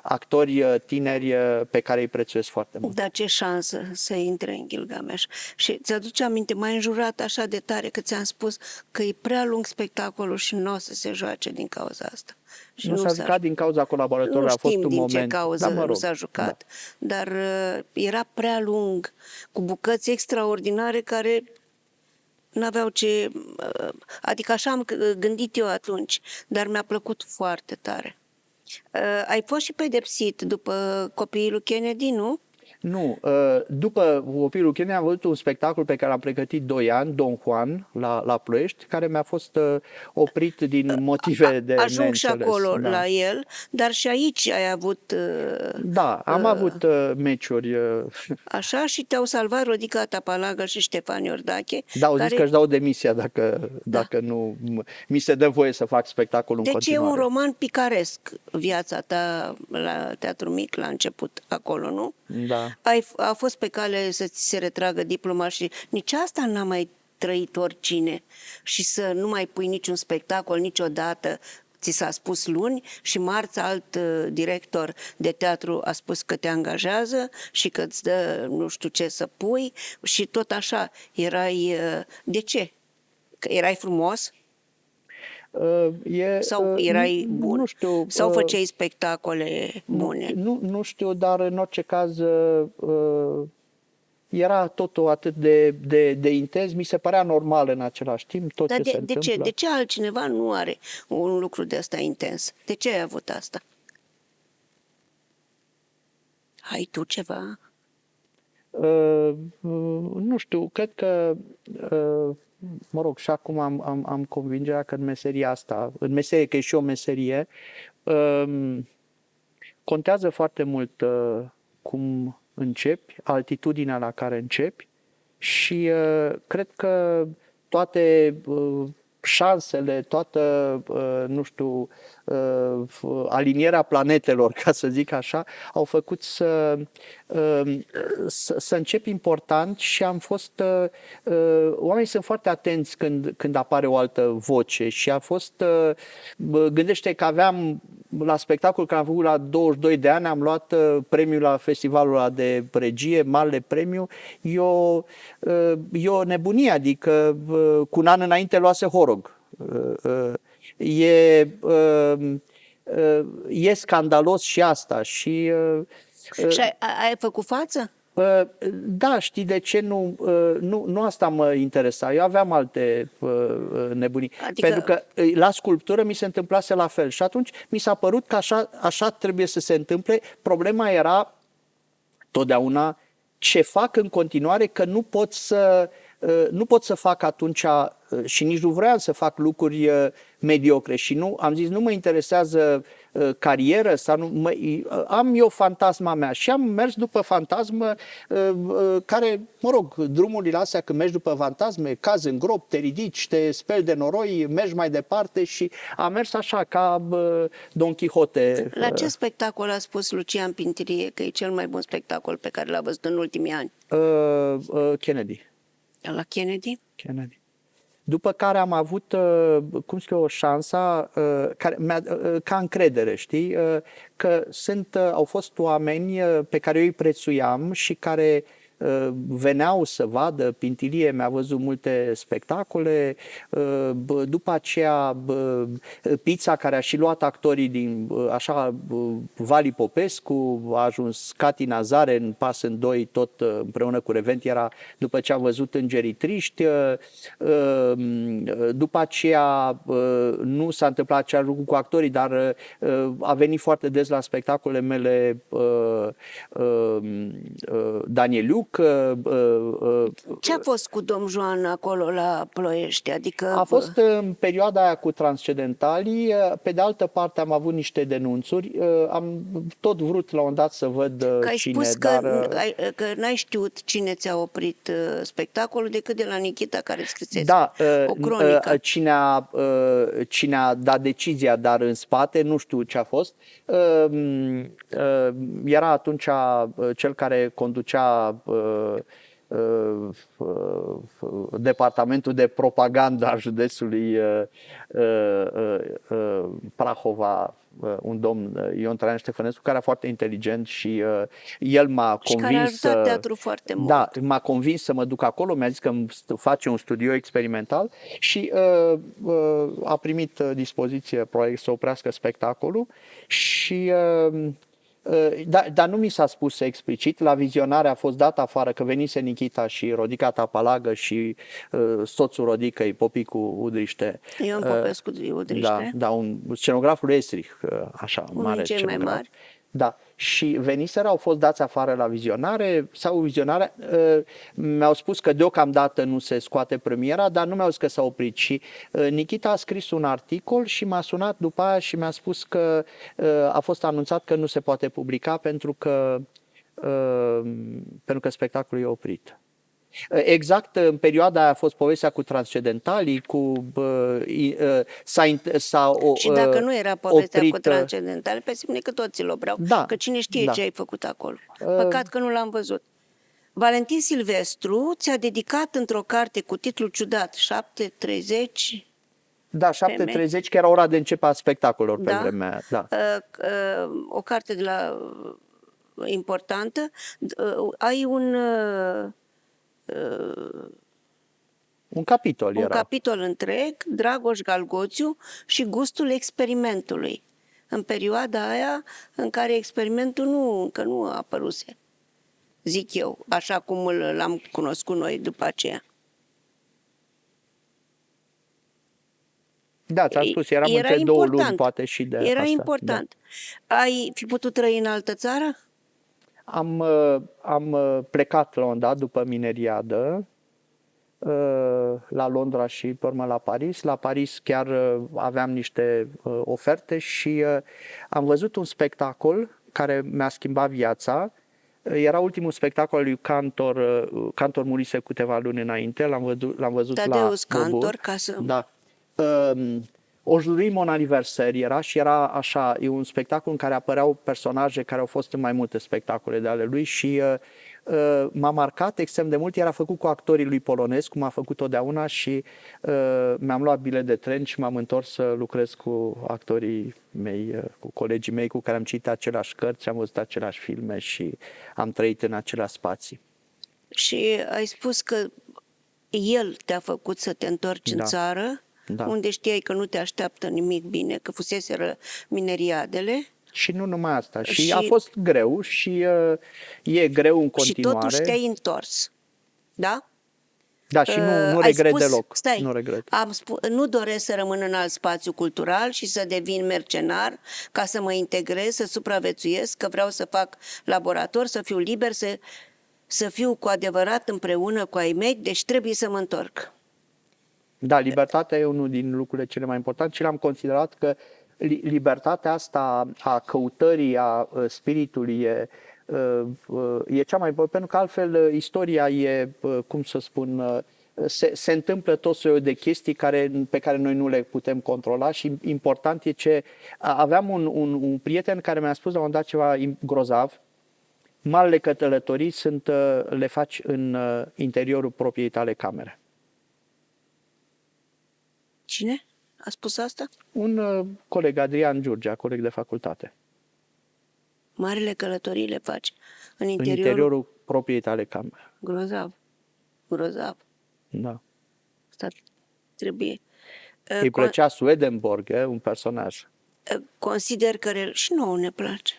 actori tineri pe care îi prețuiesc foarte mult. Dar ce șansă să intre în Gilgamesh. Și ți-aduce aminte, m-ai înjurat așa de tare că ți-am spus că e prea lung spectacolul și nu o să se joace din cauza asta. Și Nu s-a jucat din cauza colaboratorului, nu a fost știm un din moment. ce cauză Da, mă nu rog, s-a jucat, dar era prea lung, cu bucăți extraordinare care n-aveau ce... Adică așa am gândit eu atunci, dar mi-a plăcut foarte tare. Ai fost și pedepsit după copiii lui Kennedy, nu? Nu, după Copilul Kennedy am văzut un spectacol pe care am pregătit 2 ani, Don Juan, la Ploiești, care mi-a fost oprit din motive de Ajung și neînțeles. acolo Da. la el, dar și aici ai avut Da, am avut meciuri. așa și te-au salvat Rodica Tapalagă și Ștefan Iordache. Da, au zis care... că își dau demisia dacă nu mi se dă voie să fac spectacolul în Deci e continuare. un roman picaresc, viața ta la Teatru Mic la început acolo, nu? Da. A fost pe cale să ți se retragă diploma și nici asta n-a mai trăit oricine și să nu mai pui niciun spectacol niciodată. Ți s-a spus luni și marți alt director de teatru a spus că te angajează și că îți dă nu știu ce să pui și tot așa erai... De ce? Că erai frumos? Sau erai bun? Nu știu. Sau făceai spectacole bune? Nu știu, dar în orice caz era totul atât de intens, mi se părea normal în același timp tot Dar ce se întâmplă. de ce altcineva nu are un lucru de ăsta intens? De ce ai avut asta? Ai tu ceva? Nu știu, cred că mă rog, și acum am convingerea că în meseria asta, în meserie, că e și o meserie, contează foarte mult cum începi, altitudinea la care începi și cred că toate șansele, toată, nu știu, alinierea planetelor, ca să zic așa, au făcut să încep important și am fost... Oamenii sunt foarte atenți când apare o altă voce și a fost... Gândește că aveam la spectacol care am făcut la 22 de ani, am luat premiul la festivalul ăla de regie, marele premiu. E o nebunie, adică cu un an înainte luase Horog. E scandalos și asta. Și ai făcut față? Da, știi de ce nu asta mă interesa. Eu aveam alte nebunii. Adică... Pentru că la sculptură mi se întâmplase la fel și atunci mi s-a părut că așa trebuie să se întâmple. Problema era totdeauna ce fac în continuare, că nu pot să fac atunci și nici nu vreau să fac lucruri mediocre și am zis nu mă interesează carieră sau am eu fantasma mea și am mers după fantasmă care, mă rog, drumurile astea când mergi după fantasme, cazi în grop, te ridici, te speli de noroi, mergi mai departe și am mers așa ca Don Quixote. La ce spectacol a spus Lucian Pintirie că e cel mai bun spectacol pe care l-a văzut în ultimii ani? Kennedy. La Kennedy? După care am avut, o șansă ca încredere, știi? Că au fost oameni pe care eu îi prețuiam și care veneau să vadă. Pintilie mi-a văzut multe spectacole, după aceea Pizza, care a și luat actorii din Vali Popescu, a ajuns Cati Nazare în Pas în Doi, tot împreună cu Revent, era după ce a văzut Îngerii Triști. După aceea nu s-a întâmplat același lucru cu actorii, dar a venit foarte des la spectacolele mele Danieliuc. Ce a fost cu Dom Joan acolo la Ploiești? Adică... A fost în perioada aia cu transcendentalii. Pe de altă parte am avut niște denunțuri. Am tot vrut la un dat să văd ai cine, spus că n-ai știut cine ți-a oprit spectacolul decât de la Nichita, care scrisese o cronică. Cine a dat decizia, dar în spate nu știu ce a fost. Era atunci cel care conducea departamentul de propagandă al județului Prahova, un domn, Ion Traian Ștefănescu, care era foarte inteligent și el m-a Și care a convins ajutat teatru foarte mult. da, m-a convins să mă duc acolo, mi-a zis că îmi face un studio experimental și a primit dispoziție probabil să oprească spectacolul și dar nu mi s-a spus explicit, la vizionare a fost dat afară că venise Nichita și Rodica Tapalagă și soțul Rodicăi, Popicu Udriște. Ion Popescu Udriște. Da, un scenograful Estrich, așa, Unul mare dintre cei mai scenograf. mari. Da, și veniseră, au fost dați afară la vizionare sau vizionarea, mi-au spus că deocamdată nu se scoate premiera, dar nu mi-au zis că s-a oprit și Nichita a scris un articol și m-a sunat după aia și mi-a spus că a fost anunțat că nu se poate publica pentru că spectacolul e oprit. Exact în perioada aia a fost povestea cu transcendentalii, Și dacă nu era povestea oprit, cu transcendentalii, pe simt că toți îl opreau. Da, Că cine știe da. ce ai făcut acolo. Păcat că nu l-am văzut. Valentin Silvestru ți-a dedicat într-o carte cu titlu ciudat, 7:30... Da, 7:30, că era ora de începe a spectacolelor pe Da? vremea aia. Da. O carte de la importantă. Ai Un capitol un era. capitol întreg, Dragoș Galgoțiu și gustul experimentului. În perioada aia în care experimentul încă nu a apăruse, zic eu, așa cum l-am cunoscut noi după aceea. Da, ți-am spus, eram între două luni, poate și de Era asta. important. Da. Ai fi putut trăi în altă țară? Am plecat la un dat după mineriadă, la Londra și pe urmă la Paris. La Paris chiar aveam niște oferte și am văzut un spectacol care mi-a schimbat viața. Era ultimul spectacol al lui Cantor. Cantor murise cu câteva luni înainte, l-am văzut Tadeus la Cantor, ca să... Da. O jurim on aniversary era și era așa, e un spectacol în care apăreau personaje care au fost în mai multe spectacole de ale lui și m-a marcat extrem de mult. Era făcut cu actorii lui polonez, cum a făcut totdeauna și mi-am luat bilet de tren și m-am întors să lucrez cu actorii mei, cu colegii mei cu care am citit aceleași cărți, am văzut aceleași filme și am trăit în aceleași spații. Și ai spus că el te-a făcut să te întorci în țară, unde știai că nu te așteaptă nimic bine, că fuseseră mineriadele. Și nu numai asta. Și a fost greu și e greu în continuare. Și totuși te-ai întors. Da? Da, și nu regret deloc. Stai, nu regret. Nu doresc să rămân în alt spațiu cultural și să devin mercenar ca să mă integrez, să supraviețuiesc, că vreau să fac laborator, să fiu liber, să fiu cu adevărat împreună cu ai mei, deci trebuie să mă întorc. Da, libertatea e unul din lucrurile cele mai importante și l-am considerat că libertatea asta a căutării a spiritului e cea mai importantă, pentru că altfel istoria e, cum să spun, se întâmplă tot soiul de chestii pe care noi nu le putem controla și important e ce... Aveam un prieten care mi-a spus la un moment dat ceva grozav. Marile călătorii le faci în interiorul propriei tale camere. Cine a spus asta? Un coleg, Adrian Giurgea, coleg de facultate. Marile călătorii le faci în interiorul propriei tale camere. Grozav. Grozav. Da. Asta trebuie. Îi plăcea Swedenborg, un personaj. Consider că... Și nouă ne place.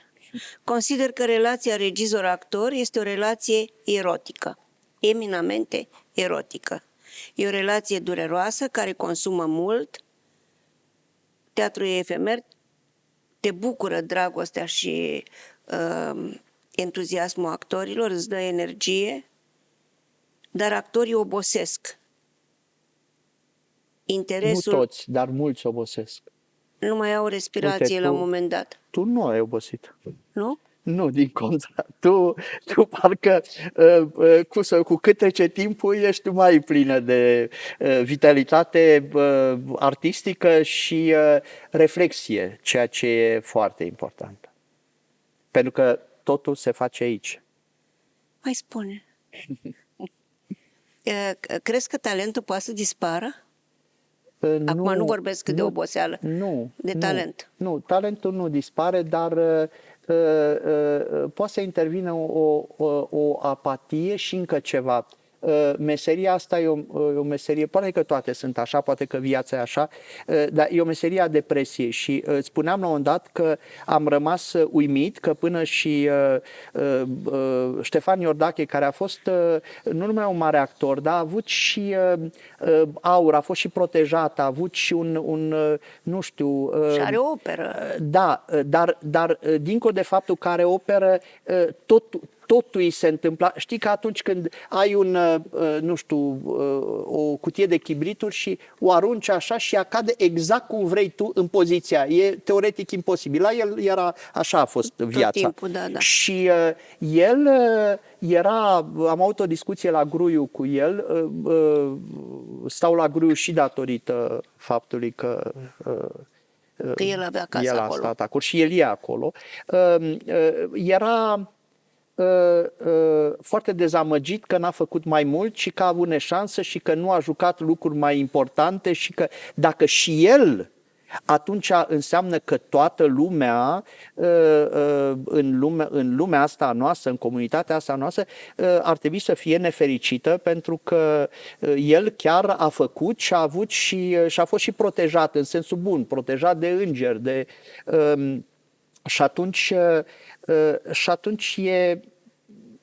Consider că relația regizor-actor este o relație erotică. Eminamente erotică. E o relație dureroasă care consumă mult. Teatrul e efemer. Te bucură dragostea și entuziasmul actorilor, îți dă energie, dar actorii obosesc. Interesul... Nu toți, dar mulți obosesc. Nu mai au respirație. Uite, la un moment dat. Tu nu ai obosit. Nu? Nu, din contra. Tu parcă cu cât trece timpul ești mai plină de vitalitate artistică și reflexie, ceea ce e foarte important. Pentru că totul se face aici. Mai spune. Crezi că talentul poate să dispară? Acum nu vorbesc de oboseală, de talent. Nu, talentul nu dispare, dar poate să intervină o apatie și încă ceva. Meseria asta e o meserie, poate că toate sunt așa, poate că viața e așa, dar e o meserie a depresiei și spuneam la un moment dat că am rămas uimit că până și Ștefan Iordache, care a fost nu numai un mare actor, dar a avut și aur, a fost și protejat, a avut și un nu știu... Și are o operă. Da, dar dincolo de faptul că are operă, totul îi se întâmpla. Știi că atunci când ai nu știu, o cutie de chibrituri și o arunci așa și ea cade exact cum vrei tu în poziția. E teoretic imposibil. La el era așa a fost viața. Tot timpul, da. Și el era, am avut o discuție la Gruiu cu el, stau la Gruiu și datorită faptului că el avea casă el a acolo. stat acolo și el e acolo. Era foarte dezamăgit că n-a făcut mai mult și că a avut neșansă și că nu a jucat lucruri mai importante și că dacă și el, atunci înseamnă că toată lumea în lumea asta noastră, în comunitatea asta noastră, ar trebui să fie nefericită pentru că el chiar a făcut și a avut și a fost și protejat în sensul bun, protejat de îngeri, și atunci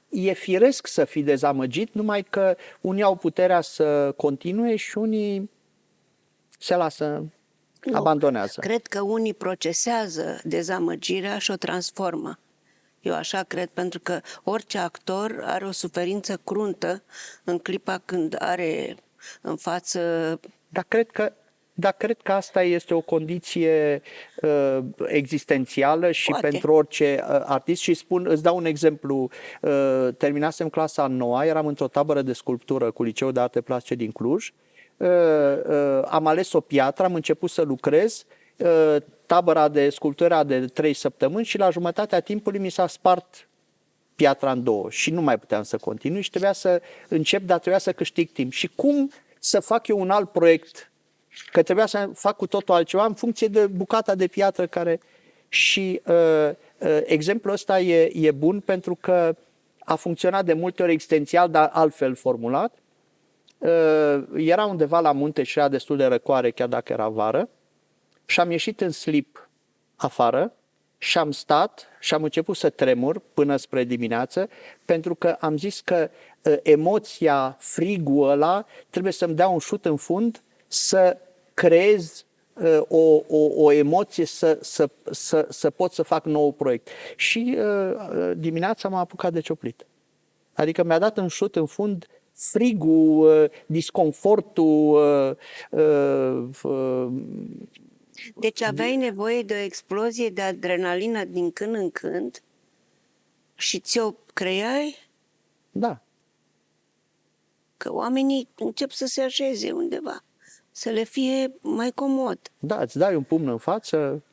e firesc să fii dezamăgit, numai că unii au puterea să continue și unii se lasă, abandonează. Cred că unii procesează dezamăgirea și o transformă. Eu așa cred, pentru că orice actor are o suferință cruntă în clipa când are în față... Dar cred că asta este o condiție existențială și Poate. pentru orice artist. Și îți dau un exemplu. Terminasem clasa a 9-a, eram într-o tabără de sculptură cu Liceul de Arte Plastice din Cluj. Am ales o piatră, am început să lucrez. Tabăra de sculptură era de 3 săptămâni și la jumătatea timpului mi s-a spart piatra în două și nu mai puteam să continui și trebuia să încep, dar trebuia să câștig timp. Și cum să fac eu un alt proiect? Că trebuia să fac cu totul altceva în funcție de bucata de piatră care... Și exemplul ăsta e bun pentru că a funcționat de multe ori existențial, dar altfel formulat. Era undeva la munte și era destul de răcoare, chiar dacă era vară, și am ieșit în slip afară și am stat și am început să tremur până spre dimineață, pentru că am zis că emoția, frigul ăla trebuie să-mi dea un șut în fund să creez o emoție, să pot să fac nou proiect. Și dimineața m-am apucat de cioplit. Adică mi-a dat un șut în fund frigul, disconfortul. Deci aveai nevoie de o explozie de adrenalină din când în când și ți-o creai? Da. Că oamenii încep să se așeze undeva, să le fie mai comod. Da, îți dai un pumn în față.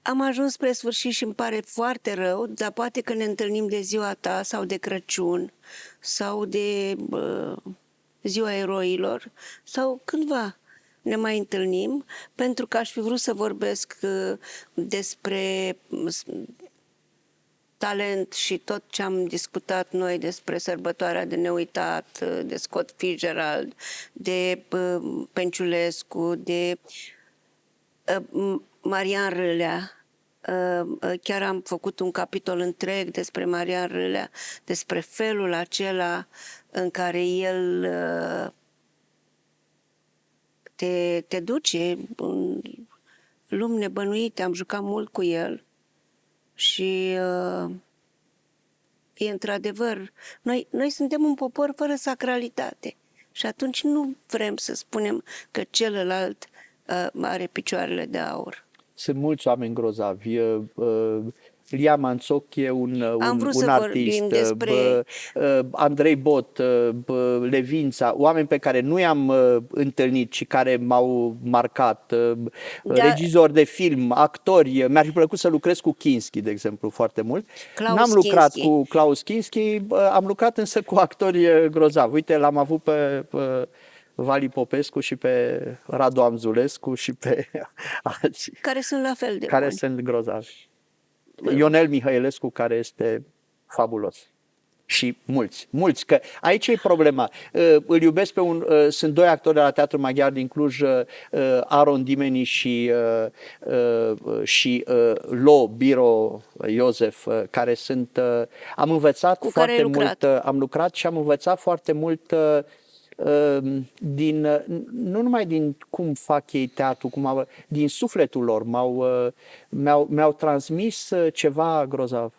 Am ajuns spre sfârșit și îmi pare foarte rău, dar poate că ne întâlnim de ziua ta sau de Crăciun sau de ziua eroilor sau cândva ne mai întâlnim, pentru că aș fi vrut să vorbesc despre talent și tot ce am discutat noi despre sărbătoarea de neuitat, de Scott Fitzgerald, de Penciulescu, de Marian Râlea. Chiar am făcut un capitol întreg despre Marian Râlea, despre felul acela în care el te duce în lumi nebănuite. Am jucat mult cu el și e într-adevăr, noi suntem un popor fără sacralitate și atunci nu vrem să spunem că celălalt are picioarele de aur. sunt mulți oameni grozavi. Ilia Manțoc e Am vrut un să artist, vorbim despre... Andrei Bot, Levința, oameni pe care nu i-am întâlnit și care m-au marcat, Da, regizori de film, actori. Mi-ar fi plăcut să lucrez cu Kinski, de exemplu, foarte mult. Klaus N-am lucrat Kinski. cu Klaus Kinski, am lucrat însă cu actori grozavi. Uite, l-am avut pe Vali Popescu și pe Radu Amzulescu și pe alții Care sunt la fel de care buni. sunt grozavi. Ionel Mihailescu, care este fabulos. Și mulți, că aici e problema. Îl iubesc pe sunt doi actori de la Teatrul Maghiar din Cluj, Aron Dimeni și Lo Biro Iosef, care sunt, am învățat Cu care ai foarte mult, lucrat. am lucrat și am învățat foarte mult nu numai din cum fac ei teatru, din sufletul lor, mi-au transmis ceva grozav.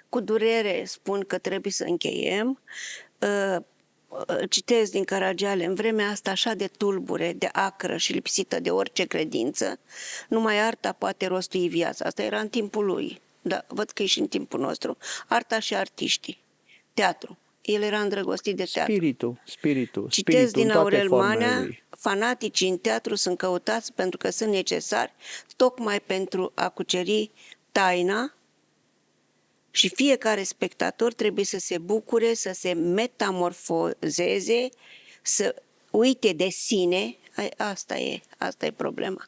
Cu durere spun că trebuie să încheiem. Citez din Caragiale, în vremea asta așa de tulbure, de acră și lipsită de orice credință, numai arta poate rostui viața. Asta era în timpul lui, dar văd că e și în timpul nostru. Arta și artiștii, teatru. El era îndrăgostit de teatru. Spiritul Citez din în toate Aurel formele Manea, lui. fanaticii în teatru sunt căutați pentru că sunt necesari, tocmai pentru a cuceri taina, și fiecare spectator trebuie să se bucure, să se metamorfozeze, să uite de sine. Asta e problema.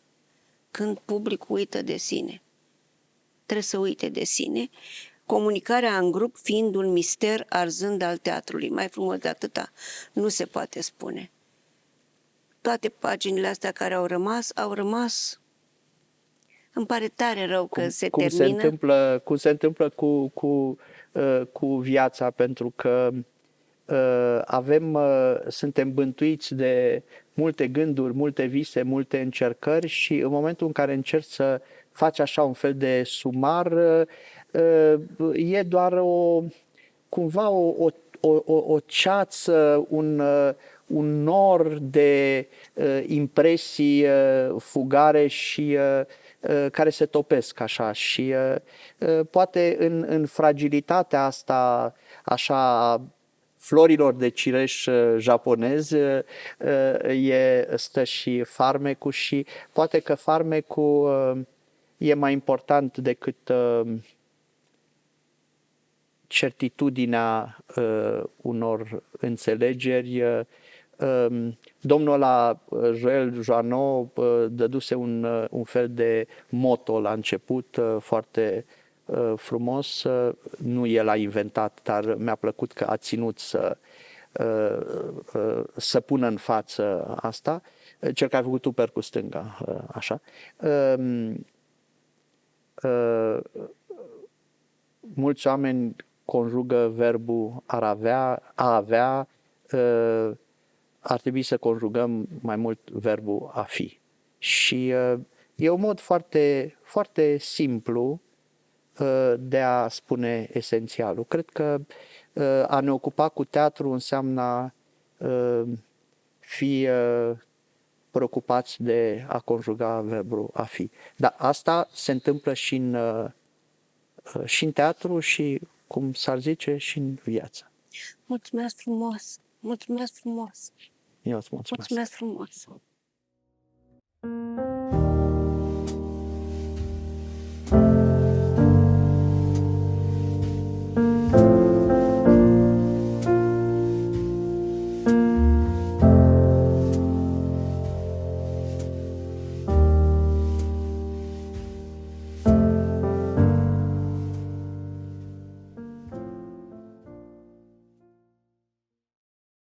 Când publicul uită de sine, trebuie să uite de sine, comunicarea în grup fiind un mister arzând al teatrului. Mai frumos de atâta nu se poate spune. Toate paginile astea care au rămas. Îmi pare tare rău că se termină. Cum se întâmplă cu viața, pentru că suntem bântuiți de multe gânduri, multe vise, multe încercări și în momentul în care încerci să faci așa un fel de sumar, e doar cumva o ceață, un nor de impresii fugare și care se topesc așa și poate în fragilitatea asta așa florilor de cireș japonez stă și farmecul și poate că farmecul e mai important decât certitudinea unor înțelegeri. Domnul ăla, Joël Joanot, dăduse un fel de motto la început foarte frumos. Nu el a inventat, dar mi-a plăcut că a ținut să pună în față asta. Cel care a făcut Tupper cu stânga, așa. Mulți oameni conjugă verbul a avea, ar trebui să conjugăm mai mult verbul a fi. Și e un mod foarte, foarte simplu de a spune esențialul. Cred că a ne ocupa cu teatru înseamnă a fi preocupați de a conjuga verbul a fi. Dar asta se întâmplă și în teatru și, cum s-ar zice, și în viață. Mulțumesc frumos! Mulțumesc frumos! Eu îți mulțumesc. Mulțumesc frumos!